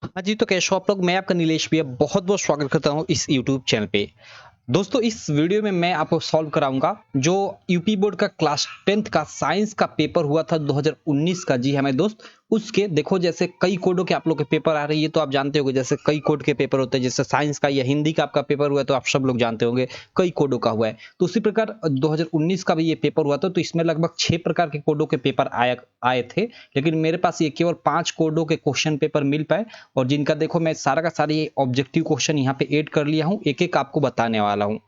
हाँ जी, तो कैसे हो आप लोग? मैं आपका नीलेश भैया बहुत-बहुत स्वागत करता हूँ इस यूट्यूब चैनल पे। दोस्तों, इस वीडियो में मैं आपको सॉल्व कराऊँगा जो यूपी बोर्ड का क्लास 10th का साइंस का पेपर हुआ था 2019 का। जी हाँ, मेरे दोस्त, उसके देखो जैसे कई कोडों के आप लोग के पेपर आ रहे हैं, ये तो आप जानते होंगे। जैसे कई कोड के पेपर होते हैं, जैसे साइंस का या हिंदी का आपका पेपर हुआ है तो आप सब लोग जानते होंगे, कई कोडों का हुआ है। तो उसी प्रकार 2019 का भी ये पेपर हुआ था, तो इसमें लगभग 6 प्रकार के कोडों के पेपर आए थे। लेकिन मेरे पास ये केवल 5 कोडों के क्वेश्चन पेपर मिल पाए, और जिनका देखो मैं सारा का सारा ये ऑब्जेक्टिव क्वेश्चन यहाँ पे ऐड कर लिया हूँ, एक-एक आपको बताने वाला हूँ।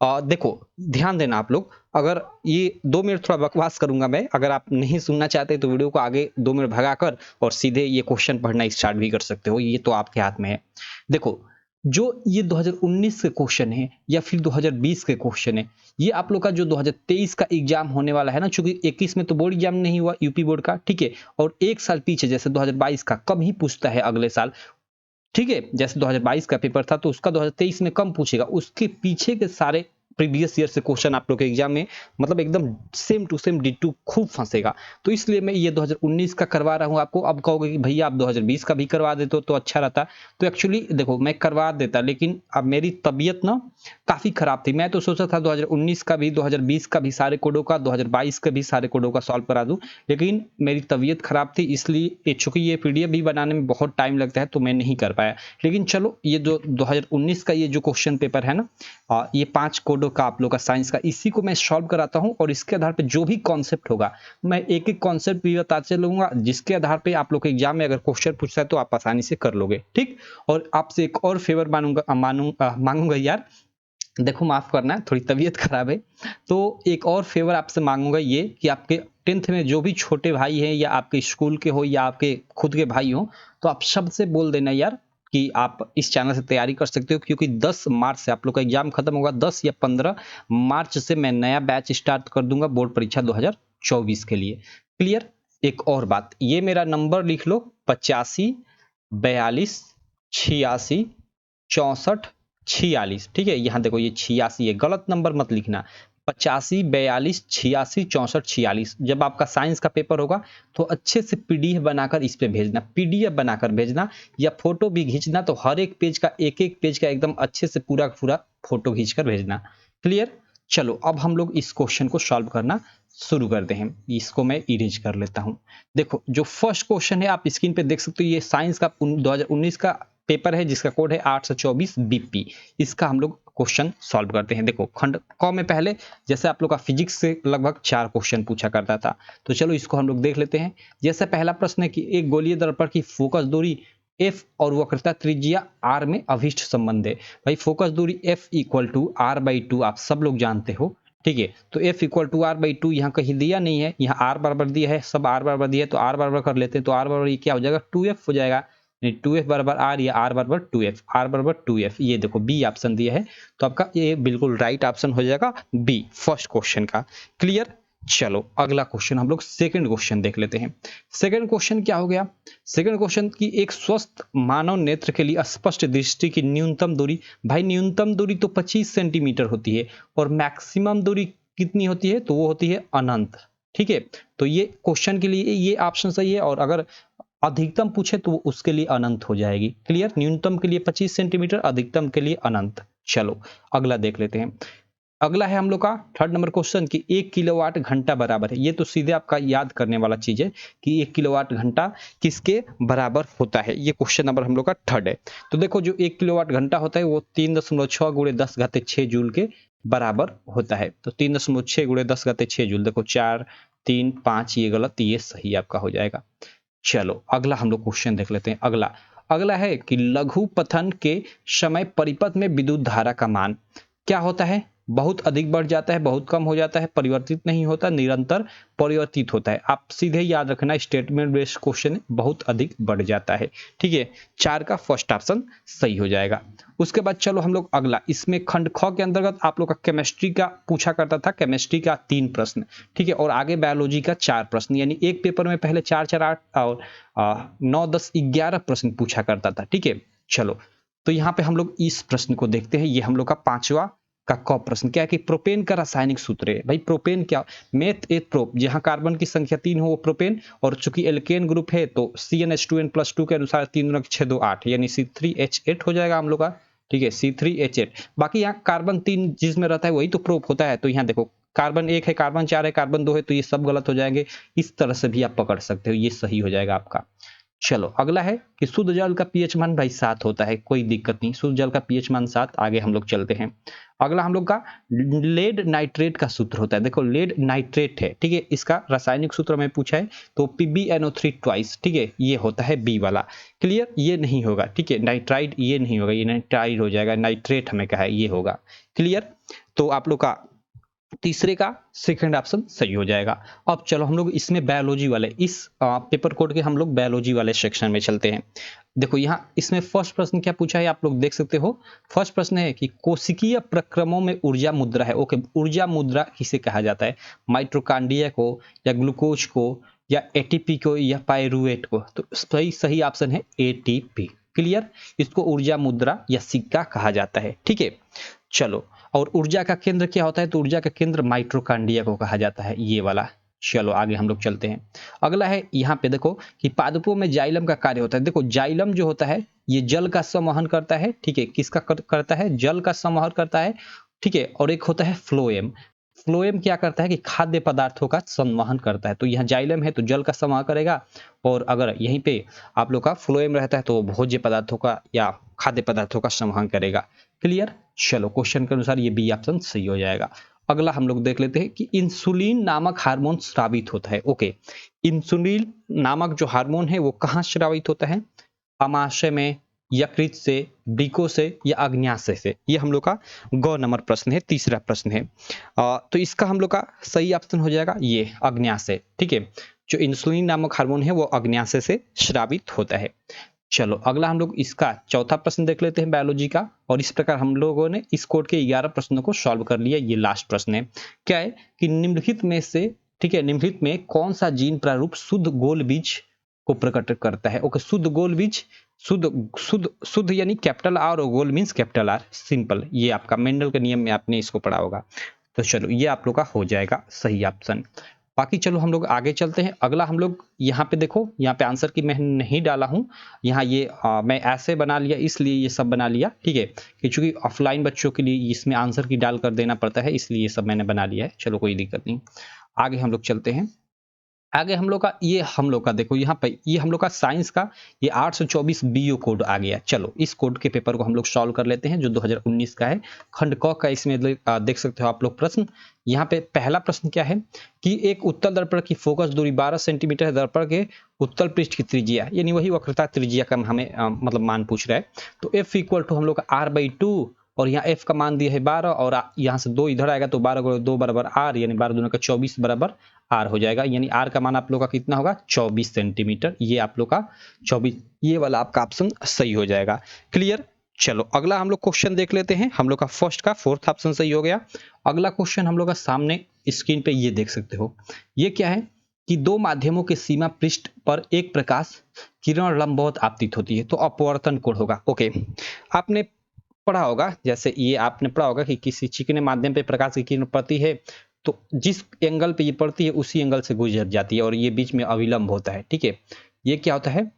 देखो, ध्यान देना आप लोग, अगर ये 2 मिनट थोड़ा बकवास करूँगा मैं, अगर आप नहीं सुनना चाहते तो वीडियो को आगे 2 मिनट भगाकर और सीधे ये क्वेश्चन पढ़ना स्टार्ट भी कर सकते हो, ये तो आपके हाथ में है। देखो, जो ये 2019 के क्वेश्चन है या फिर 2020 के क्वेश्चन है, ये आप लोग का जो 2023 का एग्जाम होने वाला है ना, चूँकि 21 में तो बोर्ड एग्जाम नहीं हुआ यूपी बोर्ड का, ठीक है? और 1 साल पीछे जैसे 2022 का कम ही पूछता है अगले साल, ठीक है? जैसे 2022 का पेपर था तो उसका 2023 में कम पूछेगा। उसके पीछे के सारे प्रीवियस ईयर से क्वेश्चन आप लोग के एग्जाम में मतलब एकदम सेम टू सेम डिट्टो खूब फँसेगा। तो इसलिए मैं ये 2019 का करवा रहा हूँ आपको। अब कहोगे कि भैया आप 2020 का भी करवा देते हो तो अच्छा रहता। तो एक्चुअली देखो, मैं करवा देता, लेकिन अब मेरी तबीयत ना काफ़ी खराब थी। मैं तो सोचा था 2019 का भी, 2020 का भी सारे कोडों का, 2022 का भी सारे कोडों का सॉल्व करा दूँ। लेकिन मेरी तबीयत खराब थी, इसलिए चूँकि ये पीडीएफ भी बनाने में बहुत टाइम लगता है तो मैं नहीं कर पाया। लेकिन चलो, ये जो 2019 का ये जो क्वेश्चन पेपर है ना, ये 5 कोडों का आप लोग का साइंस का, इसी को मैं सॉल्व कराता हूँ, और इसके आधार पे जो भी कॉन्सेप्ट होगा मैं एक-एक कॉन्सेप्ट भी बताते चलूँगा, जिसके आधार पे आप लोग के एग्जाम में अगर क्वेश्चन पूछता है तो आप आसानी से कर लोगे, ठीक? और आपसे एक और फेवर माँगूँगा यार। देखो, माफ़ करना, थोड़ी तबीयत खराब है, तो एक और फ़ेवर आपसे माँगूँगा ये कि आपके 10th में जो भी छोटे भाई हैं या आपके स्कूल के हो या आपके खुद के भाई हों, तो आप सबसे बोल देना यार कि आप इस चैनल से तैयारी कर सकते हो, क्योंकि 10 मार्च से आप लोग का एग्ज़ाम खत्म होगा। 10 या 15 मार्च से मैं नया बैच स्टार्ट कर दूँगा बोर्ड परीक्षा 2024 के लिए। क्लियर? एक और बात, ये मेरा नंबर लिख लो, 85 42 86 64 46, ठीक है? यहाँ देखो, ये 86 है, गलत नंबर मत लिखना। 85 42 86 64 46। जब आपका साइंस का पेपर होगा तो अच्छे से पीडीएफ बनाकर इस पे भेजना, पीडीएफ बनाकर भेजना, या फोटो भी खींचना, तो हर एक पेज का, एक-एक पेज का एकदम अच्छे से पूरा का पूरा फोटो खींचकर भेजना। क्लियर? चलो, अब हम लोग इस क्वेश्चन को सॉल्व करना शुरू करते हैं। इसको मैं इरेज कर लेता हूँ। देखो, जो फर्स्ट क्वेश्चन है आप स्क्रीन पे देख सकते हो, ये साइंस का 2019 का पेपर है, जिसका कोड है 824 बीपी। इसका हम लोग क्वेश्चन सॉल्व करते हैं। देखो, खंड क में पहले जैसे आप लोग का फिजिक्स से लगभग 4 क्वेश्चन पूछा करता था, तो चलो इसको हम लोग देख लेते हैं। जैसे पहला प्रश्न है कि एक गोलीय दर्पण की फोकस दूरी एफ और वक्रता त्रिज्या आर में अभिष्ट संबंध है। भाई, फोकस दूरी F equal to R by two आप सब लोग जानते हो, ठीक है? तो F equal to R by two यहाँ कहीं दिया नहीं है, यहाँ आर बराबर दिया है, सब आर बराबर दिया है, तो आर बराबर कर लेते हैं। तो आर बराबर ये क्या हो जाएगा, 2f हो जाएगा। 2f बराबर आर या आर बराबर 2f, आर बराबर 2f, ये देखो बी ऑप्शन दिया है, तो आपका ये बिल्कुल राइट ऑप्शन हो जाएगा बी, फर्स्ट क्वेश्चन का। क्लियर? चलो, अगला क्वेश्चन हम लोग सेकंड क्वेश्चन देख लेते हैं। सेकंड क्वेश्चन क्या हो गया? सेकंड क्वेश्चन की एक स्वस्थ मानव नेत्र के लिए स्पष्ट दृष्टि की न्यूनतम दूरी, भाई न्यूनतम दूरी तो 25 सेंटीमीटर होती है, और मैक्सिमम दूरी कितनी होती है? तो वो होती है अनंत, ठीक है? तो ये क्वेश्चन के लिए ये ऑप्शन सही है, और अगर अधिकतम पूछे तो उसके लिए अनंत हो जाएगी। क्लियर? न्यूनतम के लिए 25 सेंटीमीटर, अधिकतम के लिए अनंत। चलो, अगला देख लेते हैं। अगला है हम लोग का थर्ड नंबर क्वेश्चन कि 1 किलोवाट घंटा बराबर है। ये तो सीधे आपका याद करने वाला चीज है कि 1 किलोवाट घंटा किसके बराबर होता है। ये क्वेश्चन नंबर हम लोग का थर्ड है। तो देखो, जो 1 किलोवाट घंटा होता है वो 3.6 गुणे 10 घाते 6 जूल के बराबर होता है। तो 3.6 गुणे 10 घाते 6 जूल, देखो 4 3 5, ये गलत, ये सही आपका हो जाएगा। चलो, अगला हम लोग क्वेश्चन देख लेते हैं। अगला अगला है कि लघु पथन के समय परिपथ में विद्युत धारा का मान क्या होता है? बहुत अधिक बढ़ जाता है, बहुत कम हो जाता है, परिवर्तित नहीं होता, निरंतर परिवर्तित होता है। आप सीधे याद रखना, स्टेटमेंट बेस्ड क्वेश्चन, बहुत अधिक बढ़ जाता है, ठीक है? 4 का फर्स्ट ऑप्शन सही हो जाएगा। उसके बाद चलो हम लोग अगला, इसमें खंड ख के अंतर्गत आप लोग का केमिस्ट्री का पूछा करता था, केमिस्ट्री का 3 प्रश्न, ठीक है? और आगे बायोलॉजी का 4 प्रश्न, यानी एक पेपर में पहले 4 4 8 और 9 10 11 प्रश्न पूछा करता था, ठीक है? चलो, तो यहाँ पे हम लोग इस प्रश्न को देखते हैं। ये हम लोग का 5वां का क प्रश्न क्या है कि प्रोपेन का रासायनिक सूत्र है। भाई प्रोपेन क्या, मेथ एथ प्रोप, जहां कार्बन की संख्या 3 हो वो प्रोपेन, और चूंकि एल्केन ग्रुप है तो CnH2n+2 के अनुसार 3 गुना 6 2 8 यानी C3H8 हो जाएगा हम लोग का। ठीक है, C3H8। बाकी यहाँ कार्बन 3 जिसमें रहता है वही तो प्रोप होता है, तो यहाँ देखो कार्बन 1 है, कार्बन 4 है, कार्बन 2 है, तो ये सब गलत हो जाएंगे। इस तरह से भी आप पकड़ सकते हो, ये सही हो जाएगा आपका। चलो अगला है कि शुद्ध जल का पीएच मान भाई 7 होता है, कोई दिक्कत नहीं, शुद्ध जल का पीएच मान 7। आगे हम लोग चलते हैं। अगला हम लोग का लेड नाइट्रेट का सूत्र होता है। देखो लेड नाइट्रेट है, ठीक है, इसका रासायनिक सूत्र में पूछा है तो PbNO3 ट्वाइस, ठीक है, ये होता है बी वाला। क्लियर, ये नहीं होगा, ठीक है, नाइट्राइड ये नहीं होगा, ये नाइट्राइड हो जाएगा, नाइट्रेट हमें कहा है ये होगा। क्लियर, तो आप लोग का तीसरे का सेकंड ऑप्शन सही हो जाएगा। अब चलो हम लोग इसमें बायोलॉजी वाले, इस पेपर कोड के हम लोग बायोलॉजी वाले सेक्शन में चलते हैं। देखो यहाँ इसमें फर्स्ट प्रश्न क्या पूछा है आप लोग देख सकते हो। फर्स्ट प्रश्न है कि कोशिकीय प्रक्रमों में ऊर्जा मुद्रा है। ओके, ऊर्जा मुद्रा किसे कहा जाता है, माइटोकॉन्ड्रिया को या ग्लूकोज को या एटीपी को या पायरुवेट को, तो सही ऑप्शन है एटीपी। क्लियर, इसको ऊर्जा मुद्रा या सिक्का कहा जाता है। ठीक है, चलो, और ऊर्जा का केंद्र क्या होता है, तो ऊर्जा का केंद्र माइटोकॉन्ड्रिया को कहा जाता है, ये वाला। चलो आगे हम लोग चलते हैं। अगला है यहाँ पे देखो कि पादपों में जाइलम का कार्य होता है। देखो जाइलम जो होता है ये जल का संवहन करता है, ठीक है, किसका करता है, जल का संवहन करता है, ठीक है, और एक होता है फ्लोएम। फ्लोएम क्या करता है कि खाद्य पदार्थों का संवहन करता है, तो यहाँ जाइलम है तो जल का संवहन करेगा, और अगर यहीं पे आप लोग का फ्लोएम रहता है तो भोज्य पदार्थों का या खाद्य पदार्थों का संवहन करेगा। क्लियर, चलो क्वेश्चन के अनुसार ये बी ऑप्शन सही हो जाएगा। अगला हम लोग देख लेते हैं कि इंसुलिन नामक हार्मोन स्रावित होता है। ओके, इंसुलिन नामक जो हार्मोन है वो कहाँ स्रावित होता है, अमाशय में, यकृत से, वृको से या अग्न्याशय से। ये हम लोग का गौ नंबर प्रश्न है, तीसरा प्रश्न है। तो इसका हम लोग का सही ऑप्शन हो जाएगा ये अग्न्याशय। ठीक है, जो इंसुलिन नामक हार्मोन है वो अग्न्याशय से स्रावित होता है। चलो अगला हम लोग इसका चौथा प्रश्न देख लेते हैं बायोलॉजी का, और इस प्रकार हम लोगों ने इस कोड के 11 प्रश्नों को सॉल्व कर लिया। ये लास्ट प्रश्न है, क्या है कि निम्नलिखित में से, ठीक है, निम्नलिखित में कौन सा जीन प्रारूप शुद्ध गोल बीज को प्रकट करता है। ओके, शुद्ध गोल बीज, शुद्ध शुद्ध शुद्ध यानी कैपिटल आर और गोल मीन्स कैपिटल आर, सिंपल। ये आपका मेंडल के नियम में आपने इसको पढ़ा होगा। तो चलो ये आप लोग का हो जाएगा सही ऑप्शन। बाकी चलो हम लोग आगे चलते हैं। अगला हम लोग यहाँ पे देखो, यहाँ पे आंसर की मैं नहीं डाला हूँ, यहाँ ये मैं ऐसे बना लिया इसलिए ये सब बना लिया, ठीक है, कि चूंकि ऑफलाइन बच्चों के लिए इसमें आंसर की डाल कर देना पड़ता है, इसलिए ये सब मैंने बना लिया है। चलो कोई दिक्कत नहीं, आगे हम लोग चलते हैं। आगे हम लोग का ये हम लोग का देखो यहाँ पे ये हम लोग का साइंस का ये 824 बीओ कोड आ गया। चलो इस कोड के पेपर को हम लोग सॉल्व कर लेते हैं जो 2019 का है, खंड क का। इसमें देख सकते हो आप लोग प्रश्न। यहाँ पे पहला प्रश्न क्या है कि एक उत्तल दर्पण की फोकस दूरी 12 सेंटीमीटर है, दर्पण के उत्तल पृष्ठ की त्रिज्या, यानी वही वक्रता त्रिज्या का हमें मतलब मान पूछ रहा है। तो F इक्वल टू हम लोग का R/2, और यहाँ F का मान दिया है 12, और यहाँ से 2 इधर आएगा तो 12 2 बराबर R, यानी 12 दूनी का 24 बराबर R हो जाएगा, यानी R का मान आप लोग का कितना होगा 24 सेंटीमीटर। ये आप लोग का 24, ये वाला आपका ऑप्शन सही हो जाएगा। क्लियर, चलो अगला हम लोग क्वेश्चन देख लेते हैं। हम लोग का फर्स्ट का फोर्थ ऑप्शन सही हो गया। अगला क्वेश्चन हम लोग का सामने स्क्रीन पे ये देख सकते हो, ये क्या है कि दो माध्यमों के सीमा पृष्ठ पर एक प्रकाश किरण लंबवत आपतित होती है तो अपवर्तन कोण होगा। ओके, आपने पढ़ा होगा, जैसे ये आपने पढ़ा होगा कि किसी चिकने माध्यम पे प्रकाश की किरण पड़ती है तो जिस एंगल पे ये पड़ती है उसी एंगल से गुजर जाती है, और ये बीच में अविलंब होता है। ठीक है, ये क्या होता है,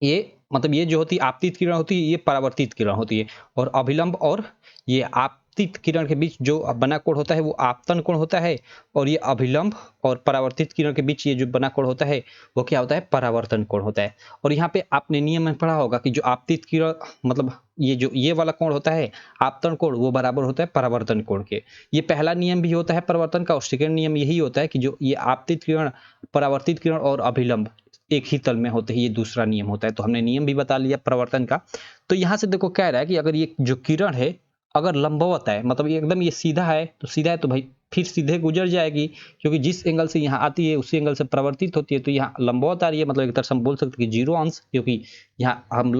ये मतलब ये जो होती है आपतित किरण होती है, ये परावर्तित किरण होती है, और अभिलंब और ये आपतित किरण के बीच जो बना कोण होता है वो आपतन कोण होता है, और ये अभिलंब और परावर्तित किरण के बीच ये जो बना कोण होता है वो क्या होता है, परावर्तन कोण होता है। और यहाँ पे आपने नियम में पढ़ा होगा कि जो आपतित किरण मतलब ये जो ये वाला कोण होता है आपतन कोण, वो बराबर होता है परावर्तन कोण के। ये पहला नियम भी होता है परावर्तन का, और सेकेंड नियम यही होता है कि जो ये आपतित किरण, परावर्तित किरण और अभिलंब एक ही तल में होते हैं, ये दूसरा नियम होता है। तो हमने नियम भी बता लिया प्रवर्तन का। तो यहाँ से देखो कह रहा है कि अगर ये जो किरण है अगर लंबवत है, मतलब ये एकदम ये सीधा है, तो सीधा है तो भाई फिर सीधे गुजर जाएगी, क्योंकि जिस एंगल से यहाँ आती है उसी एंगल से प्रवर्तित होती है, तो यहाँ लंबवत आ रही है, मतलब एक तरह से हम बोल सकते हैं कि 0 अंश, क्योंकि यहाँ हम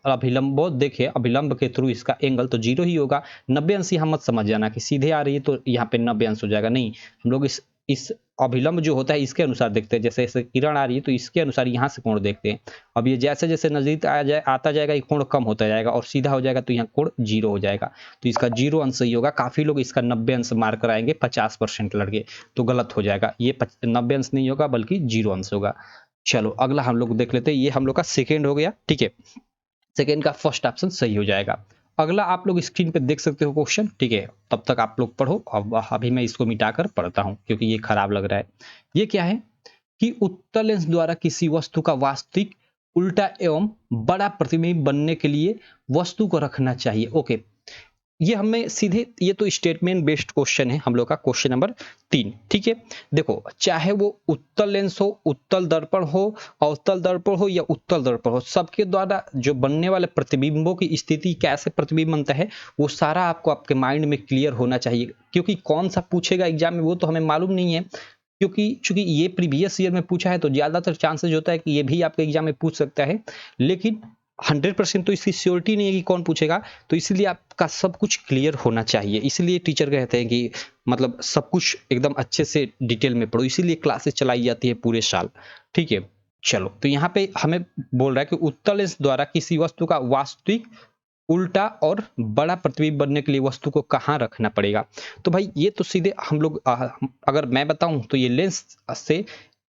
अभिलंबवत देखें, अभिलंब के थ्रू इसका एंगल तो 0 ही होगा। 90 अंश यहाँ मत समझ जाना कि सीधे आ रही है तो यहाँ पे 90 अंश हो जाएगा, नहीं, हम लोग इस इस अभिलंब जो होता है इसके अनुसार देखते हैं, जैसे जैसे किरण आ रही है तो इसके अनुसार यहाँ से कोण देखते हैं। अब ये जैसे जैसे नजदीक आता जाएगा ये कोण कम होता जाएगा और सीधा हो जाएगा तो यहाँ कोण 0 हो जाएगा। तो इसका 0 अंश सही होगा। काफी लोग इसका 90 अंश मार्क कराएंगे, 50% लड़के, तो गलत हो जाएगा। ये 90 अंश नहीं होगा बल्कि 0 अंश होगा। चलो अगला हम लोग देख लेते हैं। ये हम लोग का सेकेंड हो गया, ठीक है। सेकेंड का फर्स्ट ऑप्शन सही हो जाएगा। अगला आप लोग स्क्रीन पे देख सकते हो क्वेश्चन, ठीक है। तब तक आप लोग पढ़ो। अब अभी मैं इसको मिटाकर पढ़ता हूँ क्योंकि ये खराब लग रहा है। ये क्या है कि उत्तल लेंस द्वारा किसी वस्तु का वास्तविक, उल्टा एवं बड़ा प्रतिबिंब बनने के लिए वस्तु को रखना चाहिए। ओके, ये हमें सीधे, ये तो स्टेटमेंट बेस्ड क्वेश्चन है हम लोग का, क्वेश्चन नंबर 3, ठीक है। देखो, चाहे वो उत्तल लेंस हो, उत्तल दर्पण हो, अवतल दर्पण हो या उत्तल दर्पण हो, सबके द्वारा जो बनने वाले प्रतिबिंबों की स्थिति, कैसे प्रतिबिंब बनता है, वो सारा आपको आपके माइंड में क्लियर होना चाहिए। क्योंकि कौन सा पूछेगा एग्जाम में वो तो हमें मालूम नहीं है, क्योंकि चूंकि ये प्रीवियस ईयर में पूछा है तो ज्यादातर चांसेस होता है कि ये भी आपके एग्जाम में पूछ सकता है, लेकिन 100% तो इसकी श्योरिटी नहीं है कि कौन पूछेगा। तो इसलिए आपका सब कुछ क्लियर होना चाहिए। इसलिए टीचर कहते हैं कि मतलब सब कुछ एकदम अच्छे से डिटेल में पढ़ो, इसीलिए क्लासेस चलाई जाती है पूरे साल, ठीक है। चलो, तो यहाँ पे हमें बोल रहा है कि उत्तल लेंस द्वारा किसी वस्तु का वास्तविक, उल्टा और बड़ा प्रतिबिंब बनने के लिए वस्तु को कहाँ रखना पड़ेगा। तो भाई ये तो सीधे हम लोग, अगर मैं बताऊं तो ये लेंस से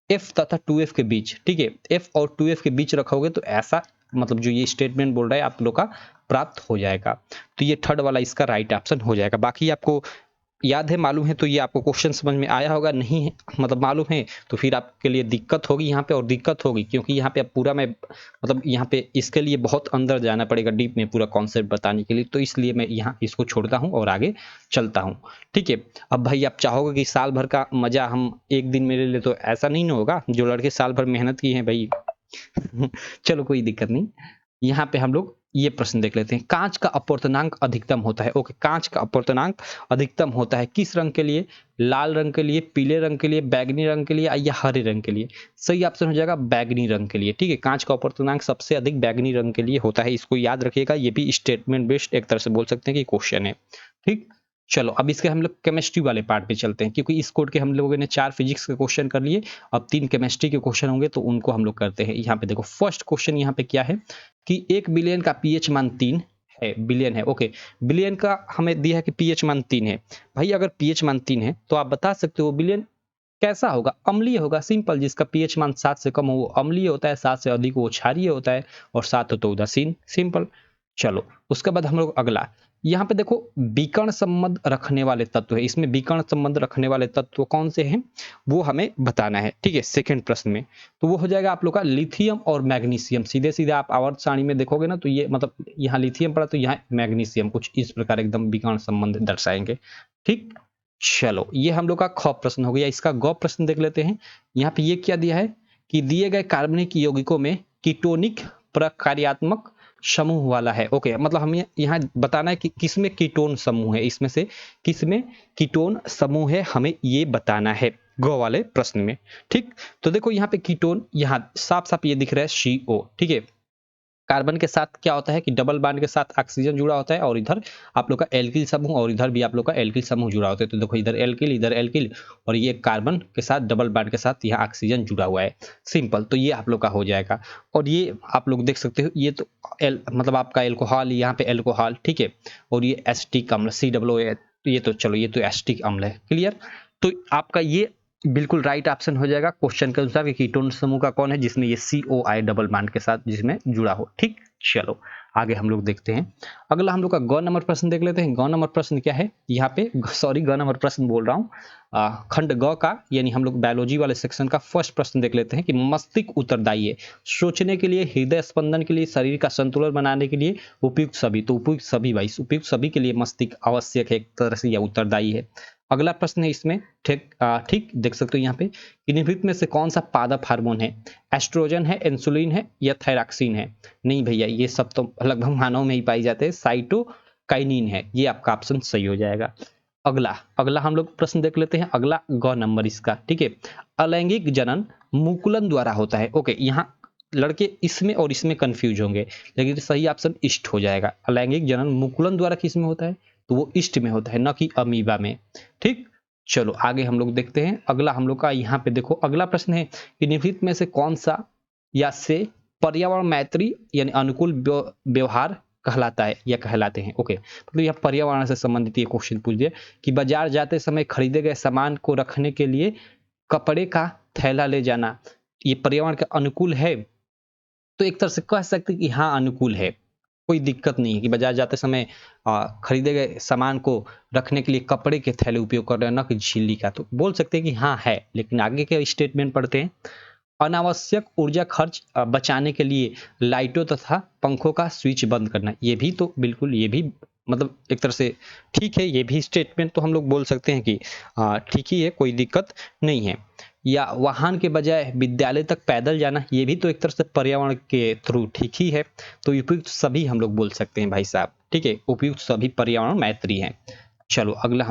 f तथा 2f के बीच, ठीक है, f और 2f के बीच रखोगे तो ऐसा, मतलब जो ये स्टेटमेंट बोल रहा है आप लोग का प्राप्त हो जाएगा। तो ये थर्ड वाला इसका राइट ऑप्शन हो जाएगा। बाकी आपको याद है, मालूम है, तो ये आपको क्वेश्चन समझ में आया होगा। नहीं है, मतलब मालूम है तो फिर आपके लिए दिक्कत होगी यहाँ पे, और दिक्कत होगी क्योंकि यहाँ पे अब पूरा मैं, मतलब यहाँ पे इसके लिए बहुत अंदर जाना पड़ेगा डीप में पूरा कॉन्सेप्ट बताने के लिए। तो इसलिए मैं यहाँ इसको छोड़ता हूँ और आगे चलता हूँ, ठीक है। अब भाई आप चाहोगे कि साल भर का मजा हम एक दिन में ले ले, तो ऐसा नहीं ना होगा। जो लड़के साल भर मेहनत की है भाई चलो कोई दिक्कत नहीं। यहाँ पे हम लोग ये प्रश्न देख लेते हैं। कांच का अपवर्तनांक अधिकतम होता है। ओके, कांच का अपवर्तनांक अधिकतम होता है किस रंग के लिए? लाल रंग के लिए, पीले रंग के लिए, बैगनी रंग के लिए या हरे रंग के लिए? सही ऑप्शन हो जाएगा बैगनी रंग के लिए, ठीक है। कांच का अपवर्तनांक सबसे अधिक बैगनी रंग के लिए होता है, इसको याद रखिएगा। ये भी स्टेटमेंट बेस्ड एक तरह से बोल सकते हैं कि क्वेश्चन है, ठीक। चलो अब इसके हम लोग केमिस्ट्री वाले पार्ट पे चलते हैं, क्योंकि इस कोड के हम लोगों ने 4 फिजिक्स के क्वेश्चन कर लिए, अब 3 केमिस्ट्री के क्वेश्चन होंगे तो उनको हम लोग करते हैं। यहाँ पे देखो फर्स्ट क्वेश्चन यहाँ पे क्या है कि 1 बिलियन का पीएच मान 3 है, बिलियन है, ओके। बिलियन का हमें दिया है कि पीएच मान 3 है। भाई अगर पीएच मान 3 है तो आप बता सकते हो बिलियन कैसा होगा? अम्लीय होगा, सिंपल। जिसका पीएच मान 7 से कम हो वो अम्लीय होता है, 7 से अधिक वो क्षारीय होता है, और 7 हो तो उदासीन, सिंपल। चलो उसके बाद हम लोग अगला, यहाँ पे देखो विकर्ण संबंध रखने वाले तत्व है। इसमें विकर्ण संबंध रखने वाले तत्व कौन से हैं वो हमें बताना है, ठीक है, सेकंड प्रश्न में। तो वो हो जाएगा आप लोग का लिथियम और मैग्नीशियम। सीधे सीधे आप आवर्त सारणी में देखोगे ना तो ये मतलब यहाँ लिथियम पड़ा तो यहाँ मैग्नीशियम, कुछ इस प्रकार एकदम विकर्ण संबंध दर्शाएंगे, ठीक। चलो ये हम लोग का ख प्रश्न हो गया। इसका ग प्रश्न देख लेते हैं। यहाँ पे ये क्या दिया है कि दिए गए कार्बनिक यौगिकों में कीटोनिक प्रकार्यात्मक समूह वाला है। ओके, मतलब हमें यहाँ बताना है कि किसमें कीटोन समूह है, इसमें से किसमें कीटोन समूह है, हमें ये बताना है गो वाले प्रश्न में, ठीक। तो देखो यहाँ पे कीटोन, यहाँ साफ साफ ये दिख रहा है CO, ठीक है। कार्बन के साथ क्या होता है कि डबल बॉन्ड के साथ ऑक्सीजन जुड़ा होता है, और इधर आप लोग का एल्किल समूह, और इधर भी आप लोग का एल्किल समूह जुड़ा होता है। तो देखो इधर एल्किल, और ये कार्बन के साथ डबल बॉन्ड के साथ यहाँ ऑक्सीजन जुड़ा हुआ है, सिंपल। तो ये आप लोग का हो जाएगा। और ये आप लोग देख सकते हो, ये तो मतलब आपका एल्कोहल, यहाँ पे एल्कोहल, ठीक है। और ये एसिटिक अम्ल COO, ये तो चलो ये तो एसिटिक अम्ल है, क्लियर। तो आपका ये बिल्कुल राइट ऑप्शन हो जाएगा क्वेश्चन के अनुसार कि कीटोन समूह का कौन है जिसमें ये COI डबल बॉन्ड के साथ जिसमें जुड़ा हो, ठीक। चलो आगे हम लोग देखते हैं। अगला हम लोग का ग नंबर प्रश्न देख लेते हैं। ग नंबर प्रश्न क्या है यहाँ पे, सॉरी ग नंबर प्रश्न बोल रहा हूँ, खंड ग का, यानी हम लोग बायोलॉजी वाले सेक्शन का फर्स्ट प्रश्न देख लेते हैं कि मस्तिष्क उत्तरदायी है सोचने के लिए, हृदय स्पंदन के लिए, शरीर का संतुलन बनाने के लिए, उपयुक्त सभी। तो उपयुक्त सभी भाई, उपयुक्त सभी के लिए मस्तिष्क आवश्यक है एक तरह से, या उत्तरदायी है। अगला प्रश्न है इसमें, ठीक देख सकते हो यहाँ पे, निम्नलिखित में से कौन सा पादप हार्मोन है? एस्ट्रोजन है, इंसुलिन है या थायरॉक्सिन है? नहीं भैया, ये सब तो लगभग मानव में ही पाई जाते हैं, साइटोकाइनिन है, ये आपका ऑप्शन सही हो जाएगा। अगला हम लोग प्रश्न देख लेते हैं। अगला ग नंबर इसका, ठीक है। अलैंगिक जनन मुकुलन द्वारा होता है। ओके, यहाँ लड़के इसमें और इसमें कंफ्यूज होंगे, लेकिन सही ऑप्शन ईस्ट हो जाएगा। अलैंगिक जनन मुकुलन द्वारा किस में होता है? तो वो ईस्ट में होता है, न कि अमीबा में, ठीक। चलो आगे हम लोग देखते हैं। अगला हम लोग का यहाँ पे देखो, अगला प्रश्न है कि निम्नलिखित में से कौन सा या से पर्यावरण मैत्री यानी अनुकूल व्यवहार कहलाता है या कहलाते हैं। ओके, मतलब यह पर्यावरण से संबंधित ये क्वेश्चन पूछ दिया कि बाजार जाते समय खरीदे गए सामान को रखने के लिए कपड़े का थैला ले जाना ये पर्यावरण के अनुकूल है। तो एक तरह से कह सकते हैं कि हाँ अनुकूल है, कोई दिक्कत नहीं है कि बाजार जाते समय खरीदे गए सामान को रखने के लिए कपड़े के थैले उपयोग कर रहे हैं, न कि झिल्ली का। तो बोल सकते हैं कि हाँ है। लेकिन आगे के स्टेटमेंट पढ़ते हैं। अनावश्यक ऊर्जा खर्च बचाने के लिए लाइटों तथा पंखों का स्विच बंद करना, ये भी तो बिल्कुल, ये भी मतलब एक तरह से ठीक है। ये भी स्टेटमेंट तो हम लोग बोल सकते हैं कि ठीक ही है, कोई दिक्कत नहीं है। या वाहन के बजाय विद्यालय तक पैदल जाना, ये भी तो एक तरह से पर्यावरण के थ्रू ठीक ही है। तो उपयुक्त सभी हम लोग बोल सकते हैं भाई साहब, ठीक है, उपयुक्त सभी पर्यावरण मैत्री हैं। चलो अगला